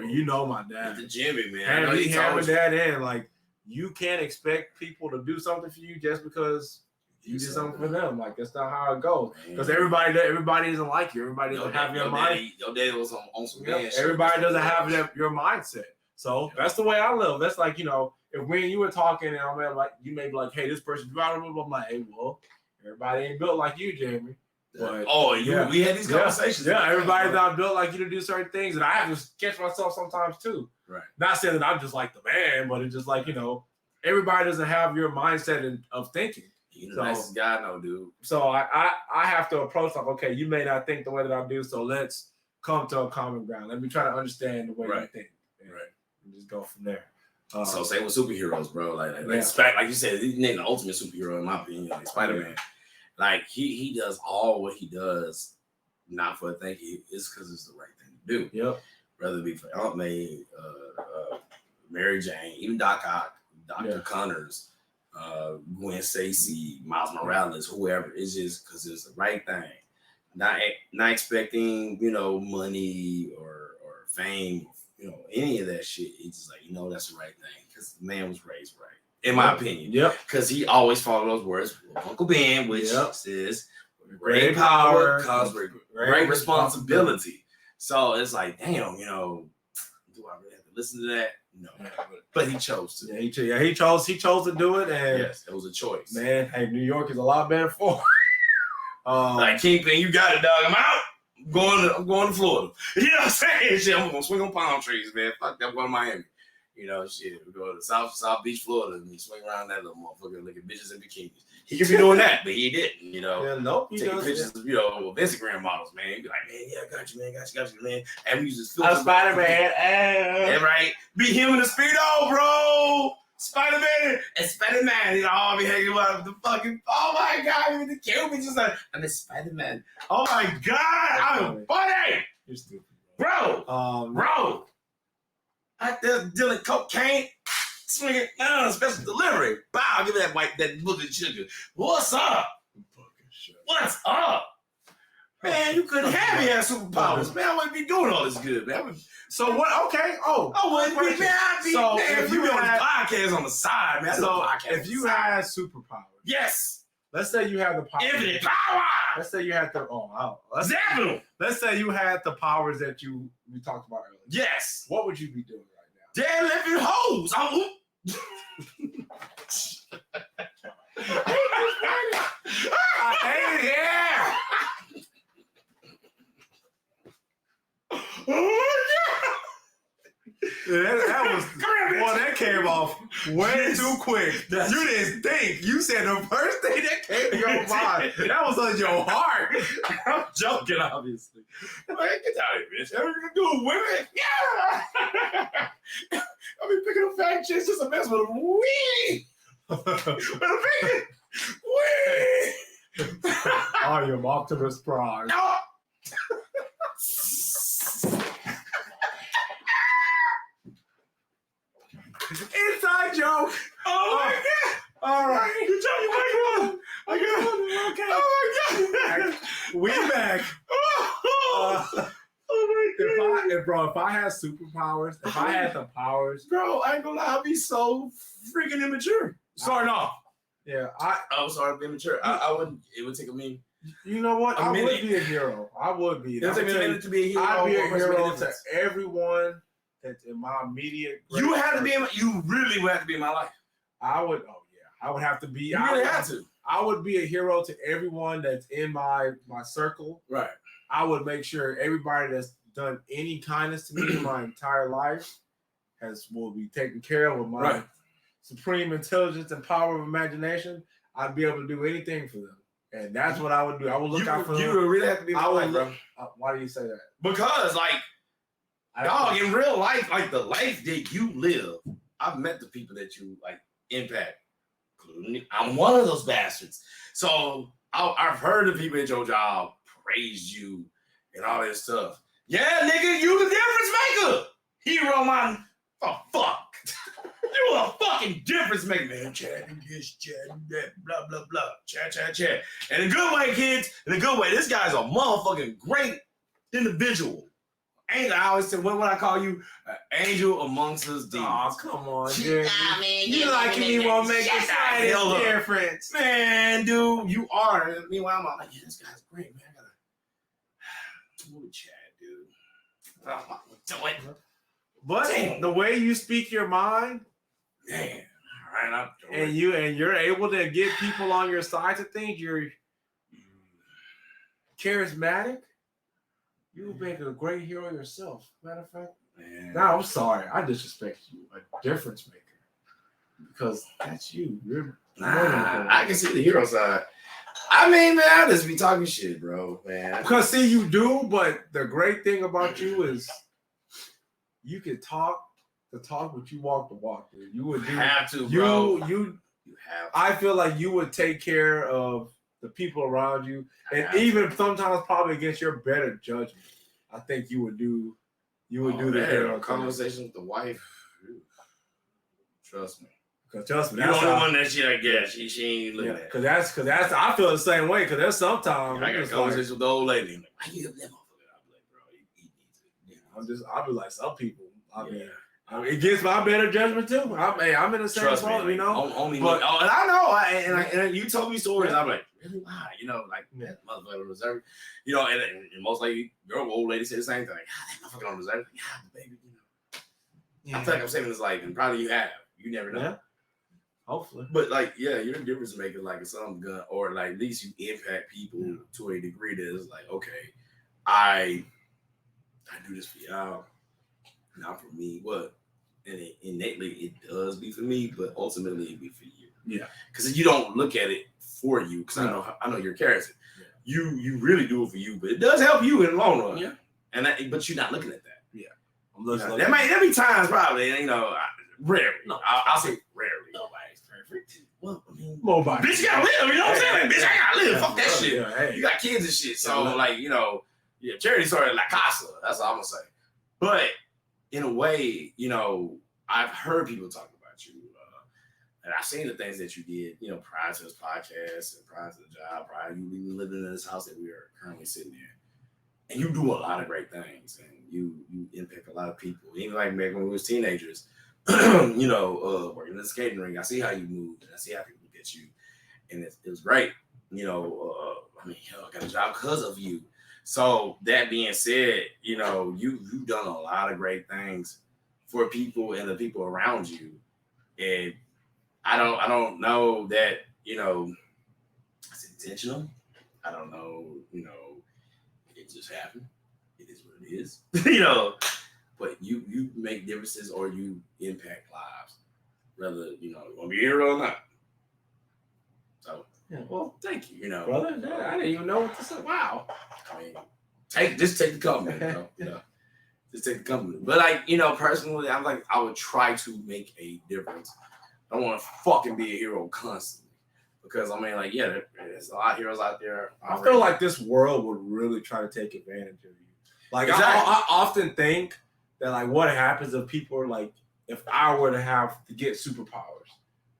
You know my dad. The Jimmy, man. Having that in, like, you can't expect people to do something for you just because You did something for them. Like that's not how it goes. Because everybody doesn't like you. Everybody doesn't have your mind. Your daddy was on some man shit. Everybody doesn't have your mindset. So that's the way I live. That's like, you know, if when you were talking and I'm like, you may be like, hey, this person, I'm like, hey, well, everybody ain't built like you, Jeremy. But we had these conversations. Yeah, everybody's not built like you to do certain things, and I have to catch myself sometimes too. Right. Not saying that I'm just like the man, but it's just like, you know, everybody doesn't have your mindset of thinking. You're the nicest guy I know, dude. So I have to approach like, okay, you may not think the way that I do, so let's come to a common ground. Let me try to understand the way you think. And just go from there. So same with superheroes, bro. Like you said, he's the ultimate superhero in my opinion, like Spider-Man. Like he does all what he does, not for a thing. It's because it's the right thing to do. Yep. Whether it be for Aunt May, Mary Jane, even Doc Ock, Dr. Connors, Gwen Stacy, Miles Morales, whoever. It's just because it's the right thing. Not expecting, you know, money or fame, you know, any of that shit. It's just like, you know, that's the right thing because the man was raised right. In my opinion. Yep. Because he always followed those words with Uncle Ben, which says great power comes with great responsibility. So it's like, damn, you know, do I really have to listen to that? No. But he chose to. Yeah, he chose to do it, and yes, it was a choice. Man, hey, New York is a lot better for it. Like Kingpin, you got it, dog. I'm out. I'm going to Florida. You know what I'm saying? Shit, I'm gonna swing on palm trees, man. Fuck that, I'm going to Miami. You know, shit. We go to South Beach, Florida, and we swing around that little motherfucker, look at bitches in bikinis. He could be doing that, but he didn't. You know, taking pictures, you know, of Instagram models, man. He'd be like, man, yeah, I got you, man, got you, man. And we just feel Spider-Man, yeah, right. Be him in the Speedo, bro. Spider-Man and Spider-Man, you know, I'll be hanging out with the fucking. Oh my god, with the Cuban, just like I'm a Spider-Man. Oh my god, I'm funny. You're stupid, bro. Bro. Out there dealing cocaine, swinging special delivery. Bow, give me that book of sugar. What's up? What's up? Man, you couldn't have me have superpowers, man. I wouldn't be doing all this good, man. So what? Okay. Oh, I wouldn't be, man. I'd be, so man, if you on had the podcast on the side, man. So if you had superpowers, yes. Let's say you had the power. Infinite power. Let's say you had the Let's say you had the powers that we talked about earlier. Yes. What would you be doing right now? Deadlifting hoes. I hate it here. That came off way too quick. You didn't think. You said the first thing that came to your mind. That was on your heart. I'm joking, obviously. Man, get out of here, bitch. Everything to do with women? Yeah. I be picking up fat chicks just a mess with them. Wee. Wee. I am Optimus Prime. No. Inside joke. Oh my god. All right. Good job, you mic. I got it. Okay. Oh my god. We back. Oh my god. If I had superpowers, if I had the powers, bro, I ain't gonna lie, I'd be so freaking immature. Sorry, no. Yeah, I'm sorry, I'm immature. I wouldn't. It would take me. You know what? I would be a hero. I would be. It would take me a minute to be a hero. I'd be a hero to everyone that's in my immediate. You have to be. You really would have to be in my life. I would. Oh yeah, I would have to be. You really have to. I would be a hero to everyone that's in my circle. Right. I would make sure everybody that's done any kindness to me in my entire life will be taken care of with my supreme intelligence and power of imagination. I'd be able to do anything for them. And that's what I would do. I would look out for them. You would really have to be in my life, bro. Why do you say that? Because, like, dog, in real life, like the life that you live, I've met the people that you, like, impact. I'm one of those bastards. So I've heard the people at your job praise you and all that stuff. Yeah, nigga, you the difference maker. Hero, man. Oh, fuck. You a fucking difference maker, man. Chat and this, chat and that, blah, blah, blah. Chat. In a good way, kids. In a good way. This guy's a motherfucking great individual. angel. I always say, what would I call you? An angel amongst us demons. Oh, come on, dude. Nah, man. You like me won't make the Shut the hell slightest up. difference. Man, dude, you are. And meanwhile, I'm like, yeah, this guy's great, man. I gotta move Chad, dude. I'm doing. But Damn. the way you speak your mind, Man, all right, I'm doing. and you're able to get people on your side to think you're charismatic, you make a great hero yourself. Matter of fact, Man. no, I'm sorry, I disrespect you, a difference maker, because that's you. You're Nah, I can see the hero side. I mean, man, I just be talking shit, bro, man. because see, you do, but the great thing about you is you can talk the talk, but you walk the walk. Dude. You would You do. have to, bro. You. You have to. I feel like you would take care of the people around you, and have to. even sometimes probably against your better judgment. I think you would do. You would do the hero conversation with the wife. Trust me. Because trust me, You're the that's only how, one that she, I guess, she ain't looking yeah, at. because that's. I feel the same way. Because there's sometimes I I'm got a just conversation like, with the old lady. I'm like, why you up that motherfucker? I'm like, bro, he needs it. I'll be like some people. I mean, Yeah. it gets my better judgment too. I'm in the same Trust me, boat, you know. Only But- me. Oh, and I know. And you told me stories. I'm like, really? Why? You know, like Yeah. that motherfucker on reserve. You know, and most likely your old lady said the same thing. Like, that motherfucker on reserve. Yeah, baby. You know, I feel like I'm saving his life, and probably you have. You never know. Yeah. Hopefully. But like, yeah, you're a difference maker, like it's something good, or like at least you impact people to a degree that is like, okay, I do this for y'all, not for me. What? And innately it does be for me, but ultimately it be for you. Yeah. Because you don't look at it for you, because I know your character. Yeah. You really do it for you, but it does help you in the long run. Yeah. But you're not looking at that. I'm just There be times probably, you know, rarely. No. I'll say rarely. Nobody's perfect. Well, I mean, Mobile. bitch, you gotta live. You know what I'm saying? Bitch, I gotta live. Fuck that shit. Yeah, hey. You got kids and shit. So, Yeah. like, you know, yeah, charity sort of like Casa. That's all I'm gonna say. But in a way, you know, I've heard people talk about you, and I've seen the things that you did, you know, prior to this podcast and prior to the job, prior to you even living in this house that we are currently sitting in. And you do a lot of great things, and you impact a lot of people. Even like back when we was teenagers, you know, working in the skating ring, I see how you move, and I see how people look at you, and it was great. You know, I mean, hell, I got a job because of you. So that being said, you know, you've done a lot of great things for people and the people around you, and I don't know that, you know, it's intentional. I don't know, you know, it just happened. It is what it is, you know. But you make differences or you impact lives, whether you know you want to be a hero or not. So, Yeah, well, thank you. You know, brother, I didn't even know what to say. Wow. I mean, take the compliment, you know, just take the compliment. But like, you know, personally, I'm like, I would try to make a difference. I don't want to fucking be a hero constantly because I mean, like, yeah, there's a lot of heroes out there. I feel like this world would really try to take advantage of you. Like, Exactly. I often think that, like, what happens if people are like, if I were to have to get superpowers,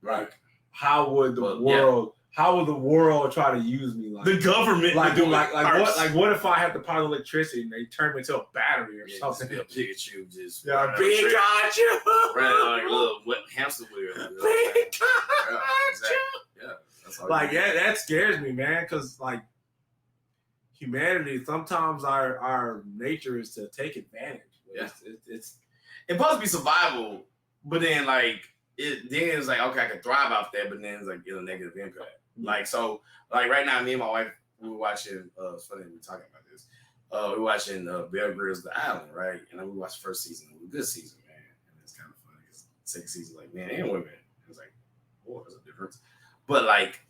right? how would the world try to use me? Like, The government, like, would do like, it like first. what? Like, what if I had the power of electricity and they turn me into a battery or Yeah, something? just be a Pikachu, just Yeah, running big on the Pikachu. running like a little wet hamster wheel. Big Yeah, exactly. Yeah, that's all Like, you do. yeah, that scares me, man. Because like humanity, sometimes our nature is to take advantage. Yeah. It's It's supposed to be survival, but then like it's like, okay, I can thrive off that, but then it's like a negative impact. Like, so like right now, me and my wife, we were watching it's funny we're talking about this. We were watching Bear Grylls The Island, right? And then we watched the first season. It was a good season, man. And it's kind of funny because second season, like men and women. It was like, oh, there's a difference. But like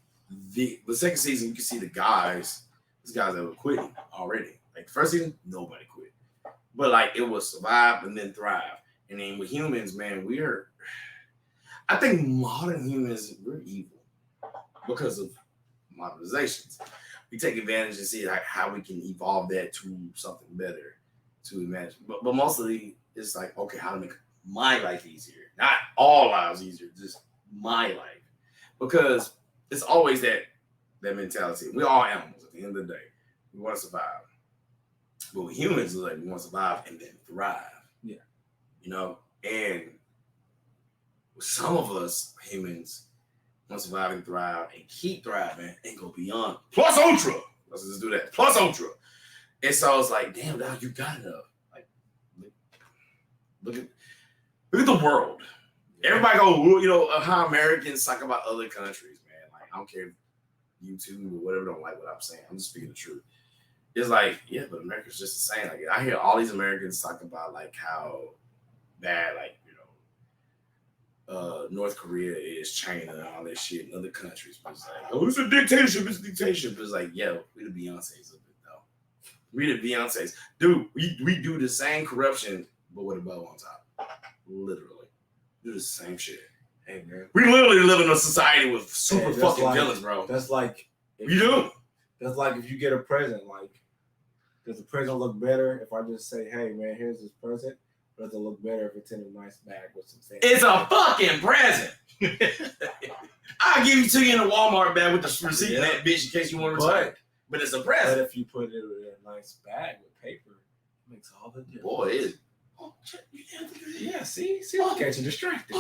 the second season, you can see these guys that were quitting already. Like the first season, nobody quit. But like it was survive and then thrive. And then with humans, man, I think modern humans, we're evil because of modernizations. We take advantage and see like how we can evolve that to something better to imagine. But mostly it's like, okay, how to make my life easier. Not all lives easier, just my life. Because it's always that mentality. We're all animals at the end of the day. We want to survive. But with humans, it's like we want to survive and then thrive. Yeah. You know, and some of us humans want to survive and thrive and keep thriving and go beyond. Plus ultra. Let's just do that. Plus ultra. And so it's like, damn, dog, you got enough. Like, look at the world. Everybody go, you know, how Americans talk about other countries, man. Like, I don't care if YouTube or whatever don't like what I'm saying. I'm just speaking the truth. It's like, yeah, but America's just the same. Like, I hear all these Americans talk about like how bad, like, you know, North Korea is, China and all that shit in other countries. But it's like, oh, it's a dictatorship. It's a dictatorship. But it's like, yeah, we the Beyoncés of it, though. We the Beyoncés. Dude, we do the same corruption, but with a bow on top. Literally. Do the same shit. Hey, man. We literally live in a society with super Hey, fucking like, villains, bro. That's like You do. That's like if you get a present, like, does the present look better if I just say, hey man, here's this present? Or does it look better if it's in a nice bag with some fancy? It's a fucking present. I'll give it to you in a Walmart bag with the receipt in that bitch in case you want to return it. But it's a present. But if you put it in a nice bag with paper, it makes all the difference. Boy, it is. Oh, shit, you can't do that. Yeah, see, look at you distracted.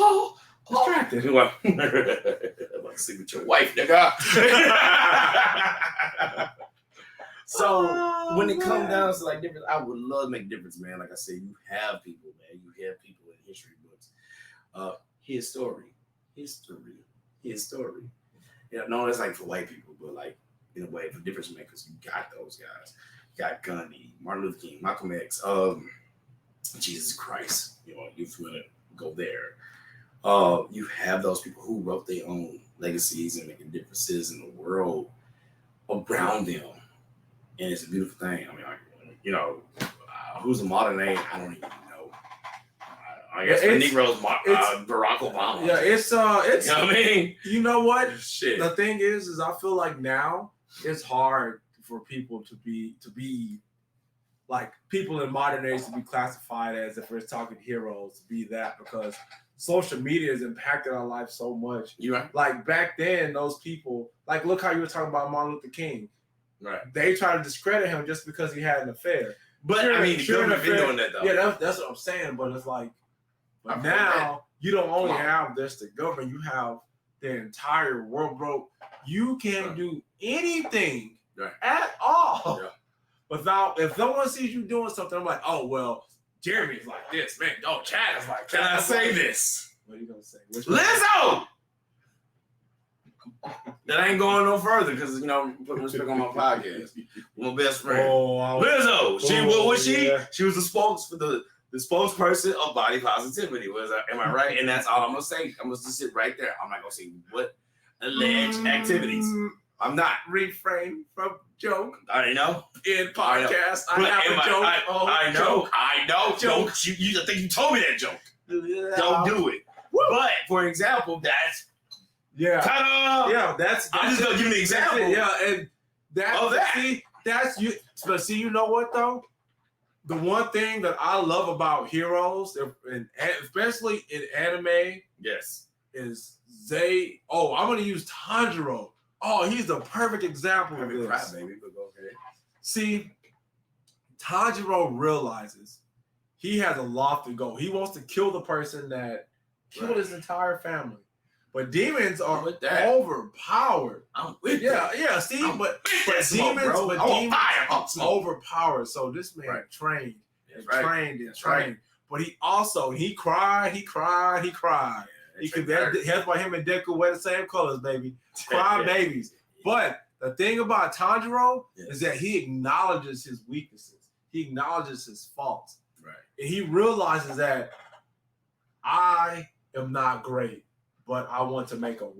Distracted. I'm like, sleep with your wife, nigga. So when it comes down to like difference, I would love to make a difference, man. Like I said, you have people, man. You have people in history books. His story. You know, that's like for white people, but like in a way for difference makers, you got those guys. You got Gandhi, Martin Luther King, Malcolm X, Jesus Christ. You know, if you want to go there. You have those people who wrote their own legacies and making differences in the world around them. And it's a beautiful thing. I mean, you know, who's a modern name? I don't even know. I guess the Negroes, Barack Obama. Yeah, it's you know what I mean? You know what? Shit. The thing is I feel like now it's hard for people to be like people in modern age to be classified as, if we're talking heroes, to be that, because social media has impacted our life so much. You right? Like back then, those people, like look how you were talking about Martin Luther King. Right. They try to discredit him just because he had an affair. But sure, I mean, the government been doing that though. Yeah, that's what I'm saying. But it's like, but now you don't only have just the government, you have the entire world, bro. You can't do anything at all without, if someone sees you doing something, I'm like, oh well, Jeremy's like this, man. Oh, Chad is like, can I say this? What are you gonna say? Lizzo! That ain't going no further because, you know, putting respect on my podcast. My best friend. Lizzo. What was she? Yeah. She was the spokesperson of body positivity. Am I right? And that's all I'm gonna say. I'm gonna just sit right there. I'm not gonna say what alleged activities. I'm not. Refrain from joke. I know. In podcast, I have a joke. I know. Joke. You think you told me that joke. Yeah. Don't do it. Woo. But for example, that's ta-da! Yeah, that's I'm just gonna give you an example. Yeah, and that's you. But see, you know what though? The one thing that I love about heroes, and especially in anime, yes, is I'm gonna use Tanjiro. Oh, he's the perfect example of this. Crybaby, but okay. See, Tanjiro realizes he has a lofty goal. He wants to kill the person that killed his entire family. But demons are overpowered. I'm with yeah. See, but demons overpowered. So this man trained and trained. But he cried. That's why him and Deku wear the same colors, baby. Cry babies. But the thing about Tanjiro is that he acknowledges his weaknesses. He acknowledges his faults. Right. And he realizes that I am not great, but I want to make a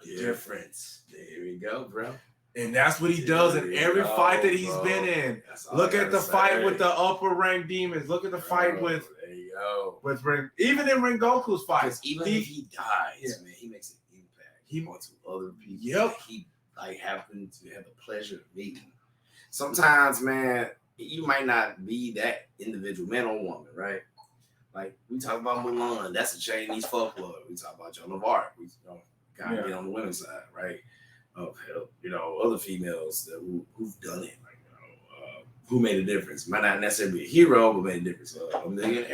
difference. There we go, bro. And that's what he does in every fight that he's been in. Look at the fight with the upper rank demons. Look at the fight with even in Rengoku's fight. Even if he dies, man, he makes an impact. He wants to other people. Yep. He happened to have the pleasure of meeting. Sometimes, man, you might not be that individual, man or woman, right? Like we talk about Mulan, that's a Chinese folklore. We talk about Joan of Arc. We gotta get on the women's side, right? Of other females who've done it, like who made a difference. Might not necessarily be a hero, but made a difference. Amelia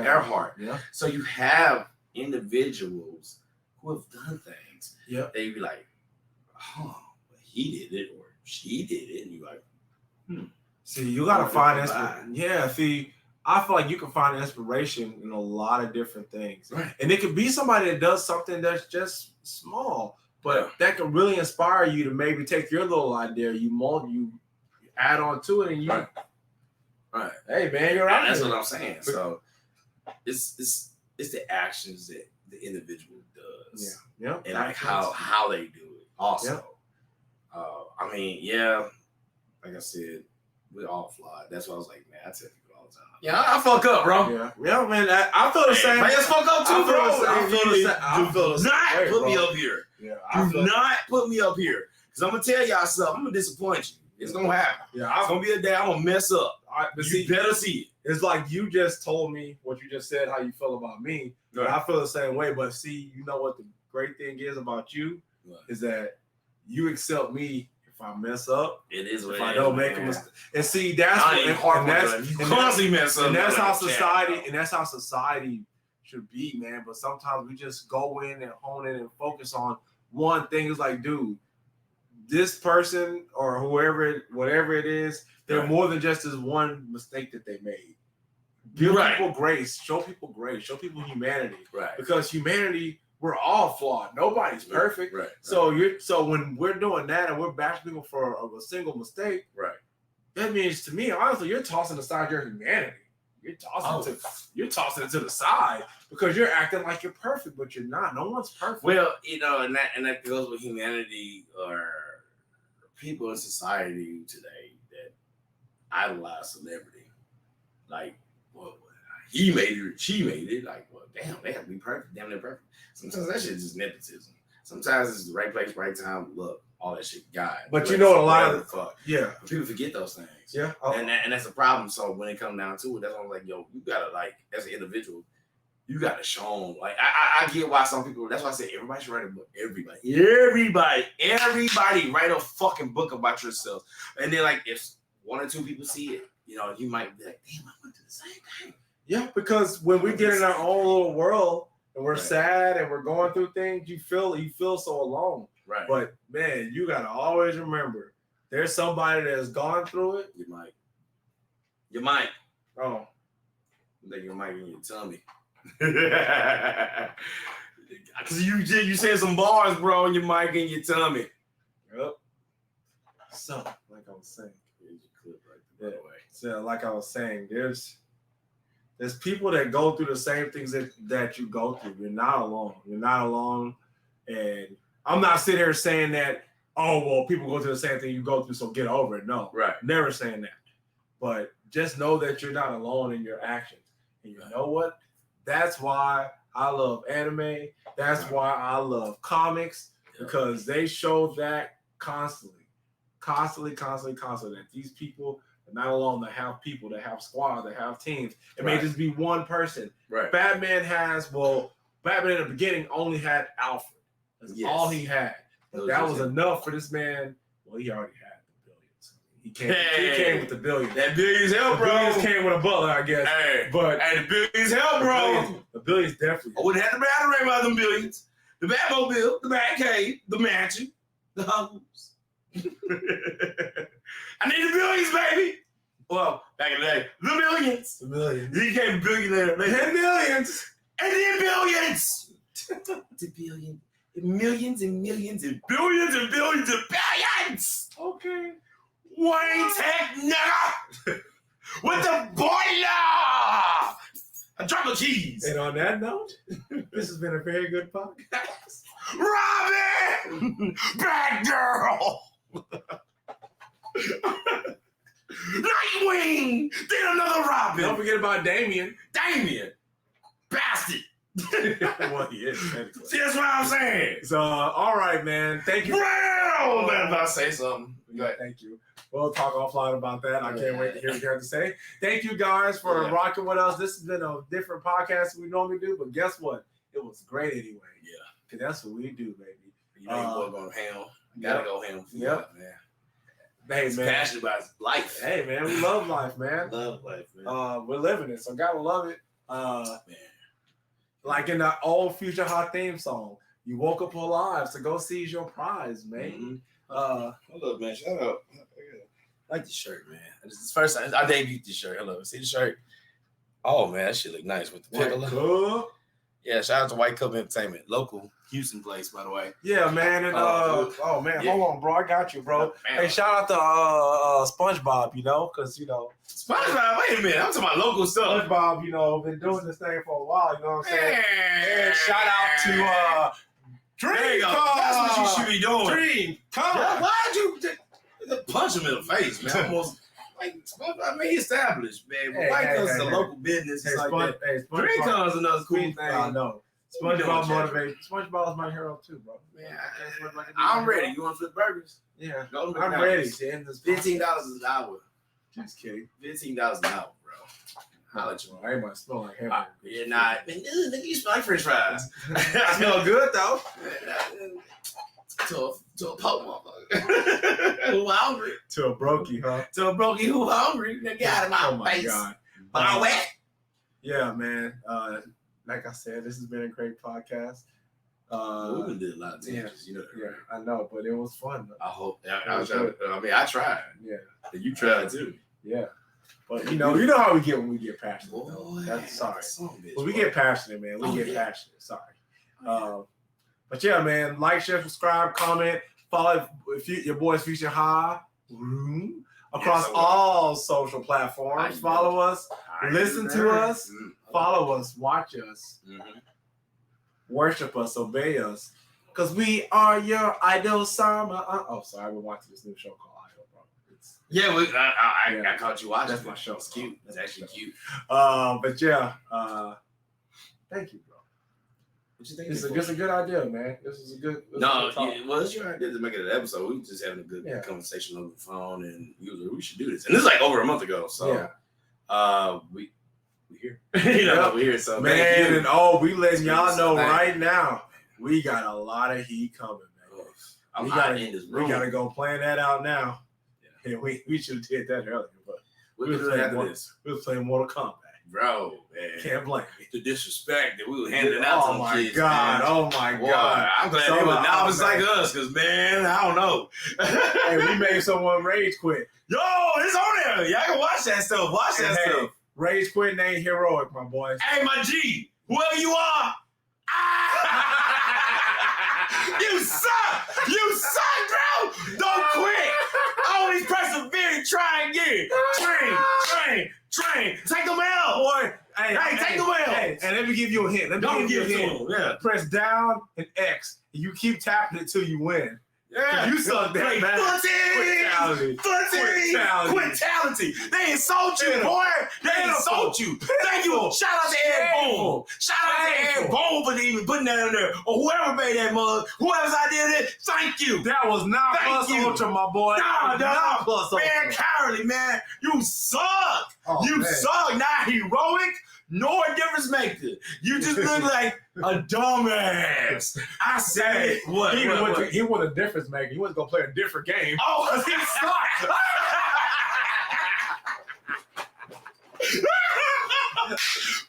Earhart. Yeah. So you have individuals who have done things. Yeah. They'd be like, he did it or she did it. And you're like, See, you gotta find inspiration. Yeah, see, I feel like you can find inspiration in a lot of different things. Right. And it could be somebody that does something that's just small, but that can really inspire you to maybe take your little idea, you add on to it, and you Right. Hey man, you're right. That's what I'm saying. So it's the actions that the individual does. Yeah. And like how they do it also. I mean, like I said, we're all flawed. That's why I was like, man, I tell people all the time. Yeah, I fuck up, bro. Yeah, man. I feel the same. Man, fuck up too, bro. I feel the same. Not put me up here. Yeah, Do not put me up here. Because I'm going to tell y'all something. I'm going to disappoint you. It's going to happen. Yeah, it's going to be a day I'm going to mess up. But you better see it. It's like you just told me what you just said, how you feel about me. Right. I feel the same way. But see, you know what the great thing is about you is that you accept me if I mess up. It is what if I don't make a mistake. And see, that's how society should be, man. But sometimes we just go in and hone in and focus on one thing. It's like, dude, this person or whatever it is, they're more than just this one mistake that they made. Give people grace, show people humanity. Right. Because humanity, we're all flawed. Nobody's perfect. Right. So when we're doing that and we're bashing people for a single mistake, that means to me, honestly, you're tossing aside your humanity. You're tossing it to the side because you're acting like you're perfect, but you're not. No one's perfect. Well, and that goes with humanity or people in society today that idolize celebrity. Like, well, he made it, she made it. Like, well, damn, they have to be perfect. Damn, they're perfect. Sometimes that shit is just nepotism. Sometimes it's the right place, right time. Look, all that shit, God. But you know, a lot of fuck. Yeah, people forget those things. Yeah, and that's a problem. So when it comes down to it, that's why I'm like, yo, you gotta like, as an individual, you gotta show them. Like, I get why some people. That's why I say everybody should write a book. Everybody write a fucking book about yourself. And then like, if one or two people see it, you know, you might be like, damn, I went to the same thing. Yeah, because when we get in our own little world and we're sad and we're going through things, you feel so alone. Right. But man, you gotta always remember there's somebody that has gone through it. You might. Oh. Like your mic in your tummy. Cause you said some bars, bro, in your mic in your tummy. Yep. So, like I was saying. Here's your clip right there. By the way. So, like I was saying, there's people that go through the same things that you go through. You're not alone. And I'm not sitting here saying that, oh, well, people go through the same thing you go through, so get over it. No. Right. Never saying that. But just know that you're not alone in your actions. And you know what? That's why I love anime. That's why I love comics, because they show that constantly, that these people are not alone. They have people, they have squads, they have teams. It may just be one person. Right. Batman in the beginning only had Alfred. That's all he had. But that was enough for this man. Well, he already had the billions. He came with the billions. That billions help, bro. The billions came with a butler, I guess. Hey, but the billions help, bro. The billions definitely. I wouldn't have the battery about them billions. The Batmobile, the Batcave, the mansion, the homes. I need the billions, baby. Well, back in the day, the millions. The millions. He became a billionaire. They had millions. And then billions. The billion. Millions and millions and billions and billions and billions. Okay. Wayne Tech nigga. With the boiler. A drop of cheese. And on that note, this has been a very good podcast. Robin! Bad girl! Nightwing! Then another Robin! Don't forget about Damien. Bastard! Well, he is, technically. See, that's what I'm saying. So, all right, man. Thank you. Well, man, if I say something. Go ahead. Thank you. We'll talk offline about that. I can't wait to hear what you have to say. Thank you guys for rocking with us. This has been a different podcast than we normally do, but guess what? It was great anyway. Yeah. Because that's what we do, baby. You know, you're going ham. Gotta go ham. Yep. Man. Hey, He's man. passionate about his life. Hey, man, we love life, man. Love life, man. We're living it, so gotta love it. Man. Like in the old Fusion Haa theme song, you woke up alive, so go seize your prize, man. Hold up, man. Shout out. I like the shirt, man. This is the first time I debuted this shirt. Hello, see the shirt? Oh man, that shit look nice with the piccolo. Yeah, shout out to White Cup Entertainment, local Houston place, by the way. Yeah, man. And oh man, yeah. hold on, bro. I got you, bro. Man. Hey, shout out to SpongeBob, because SpongeBob, wait a minute. I'm talking about local stuff. SpongeBob, been doing this thing for a while. You know what I'm saying? Man. And shout out to There you go. That's what you should be doing. Dream, come Yeah, on. why'd you punch him in the face, man? Almost like I mean, he established, man. But White Cup's a local business. It's like that. Dream comes another cool thing. I know. SpongeBob motivated. SpongeBob's my hero too, bro. Man, I'm ready. You want to flip burgers? Yeah, Go to I'm ready to end this. $15 an hour. Just kidding. $15 an hour, bro. I'll let you know. I ain't my smell like hamburger. You're not. Man, nigga, you smell like French fries. I smell good though. To a poke motherfucker who hungry. To a brokey, huh? To a brokey who hungry. They got him out Oh my face. god. But I wet. Yeah, man. Like I said, this has been a great podcast. We did a lot of tangents, you know. Yeah, I know, but it was fun. I hope. I tried. Yeah, You tried too. yeah. But you know how we get when we get passionate. Boy, That's sorry. bitch, When we boy. get passionate, man, we get passionate. Sorry. But yeah, man, like, share, subscribe, comment, follow your boys Fusion Haa across all social platforms. Follow us, listen to us, follow us, watch us, worship us, obey us, because we are your idol. Oh, sorry, we're watching this new show called Idol, bro. I caught you watching. That's my show. It's cute. It's actually cute. But yeah, thank you, bro. What you think? This is just a good idea, man. This is a good. It's your idea to make it an episode. We were just having a good conversation over the phone, and we should do this. And this is like over a month ago, so we here. We're here. So man, and we letting y'all know right now, we got a lot of heat coming, man. I'm hot in this room. We gotta go plan that out now. Yeah, we should have did that earlier, but we was playing Mortal Kombat. Bro, man. Can't blame me. The disrespect that we were handing out to them kids. Oh my God. I'm glad they were novices like us, because, man, I don't know. Hey, we made someone rage quit. Yo, it's on there. Y'all can watch that stuff. Watch that stuff. Rage quit ain't heroic, my boys. Hey, my G, whoever you are. You suck. You suck, bro. Don't quit. Always persevere. Try again. Train. Take them out, boy. Hey, take them out. Hey, and let me give you a hint. Don't give it to them. Yeah. Press down and X, and you keep tapping it till you win. Yeah. You suck that, man. Quintality. They insult you, boy. They insult you. Thank you. Shout out to Ed Boone. Shout out to Ed Boone for even putting that in there. Or whoever made that mug. Whoever's idea did it. Thank you. That was not plus ultra, my boy. Nah, plus ultra. Man, cowardly, man. You suck. You suck. Not heroic, nor a difference maker. You just look like a dumbass. I said what? He was a difference maker. He wasn't gonna play a different game. Oh, because he sucked.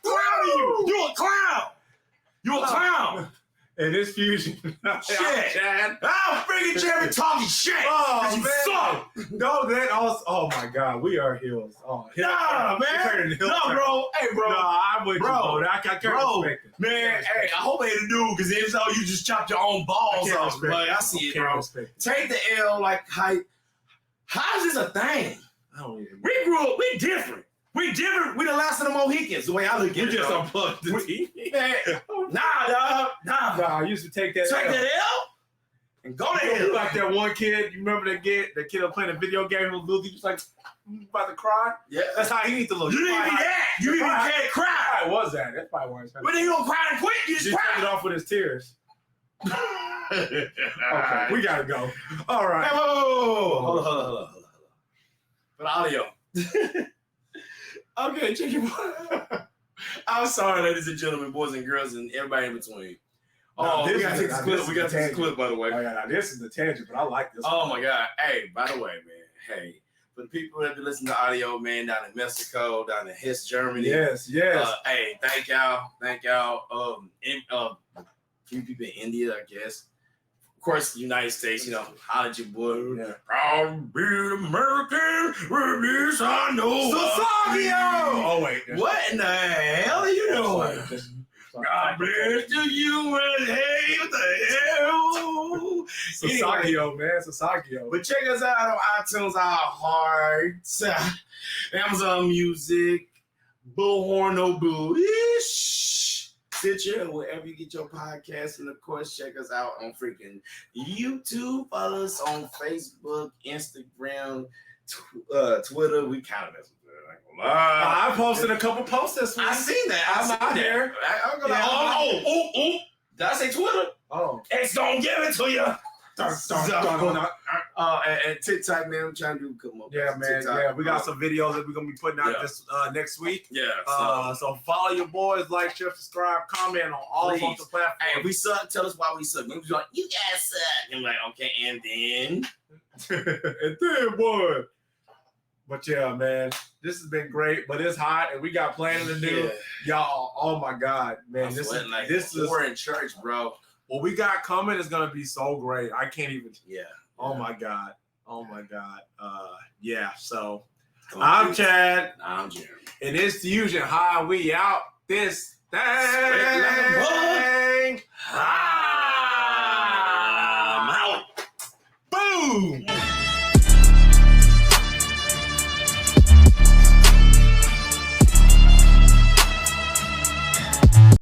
Proud of you. You a clown. You a clown. And this fusion. Shit. I'm freaking Jeremy talking shit. Oh, you man. suck. No, that also. Oh my God, we are heels. Oh, nah, man. No, bro. Hey, bro. No, I'm with you, bro. I can't respect it. Man, hey, I hope ain't a dude, because if so, you just chopped your own balls off. Like, I see it, bro. Take the L like height. How's this a thing? I don't even. We grew up. We different. We different. We the last of the Mohicans. The way I look at it. We just unplugged the TV. Nah, dog. Nah. I used to take that. Take that L and go to hell. Like that one kid. You remember that kid? That kid was playing a video game with Lil. He was like about to cry. Yeah. That's how he needs to look. You didn't even that. You didn't even can't cry. Why was that? That's probably why he's But then you don't cry and quit. You just take it cry. off with his tears. Okay, we gotta go. All right. Hey, whoa. Hold on. For the audio. Okay, check your I'm sorry, ladies and gentlemen, boys and girls, and everybody in between. Oh, we gotta take this clip. By the way. Oh, yeah, now this is the tangent, but I like this. Oh my God. Hey, by the way, man. Hey, for the people that listen to audio, man, down in Mexico, down in Hesse, Germany. Yes. Hey, thank y'all. Few people in India, I guess. Of course, the United States, holla at your boy. Yeah. Proud to be American, with this I know. Sasagio! Oh wait. What in the hell are you doing? God bless the USA. What the hell? Sasagio, man. Sasagio. But check us out on iTunes, our hearts, Amazon Music, Bullhorn No Boo, Stitcher, wherever you get your podcast. And of course, check us out on freaking YouTube. Follow us on Facebook, Instagram, Twitter. We kind of mess with Twitter. I posted a couple posts this week. I seen that. I'm out here. I'm gonna. Oh! Did I say Twitter? Oh. X don't give it to you. And TikTok, man, I'm trying to do a couple more. Yeah, man. TikTok. Yeah, we got some videos that we're gonna be putting out this next week. Yeah. So follow your boys, like, share, subscribe, comment on all Please. social platforms. Hey, we suck. Tell us why we suck. We be like, you guys suck. And I'm like, okay, and then. And then boy. But yeah, man, this has been great. But it's hot, and we got planning to do, y'all. Oh my God, man, I'm this sweating like is we're in church, bro. what we got coming is gonna be so great. I can't even. Yeah. Oh my God. Oh my God. Yeah. So I'm Chad. I'm Jeremy. And it's Fusion Haa. We out this thing. I'm out. Boom.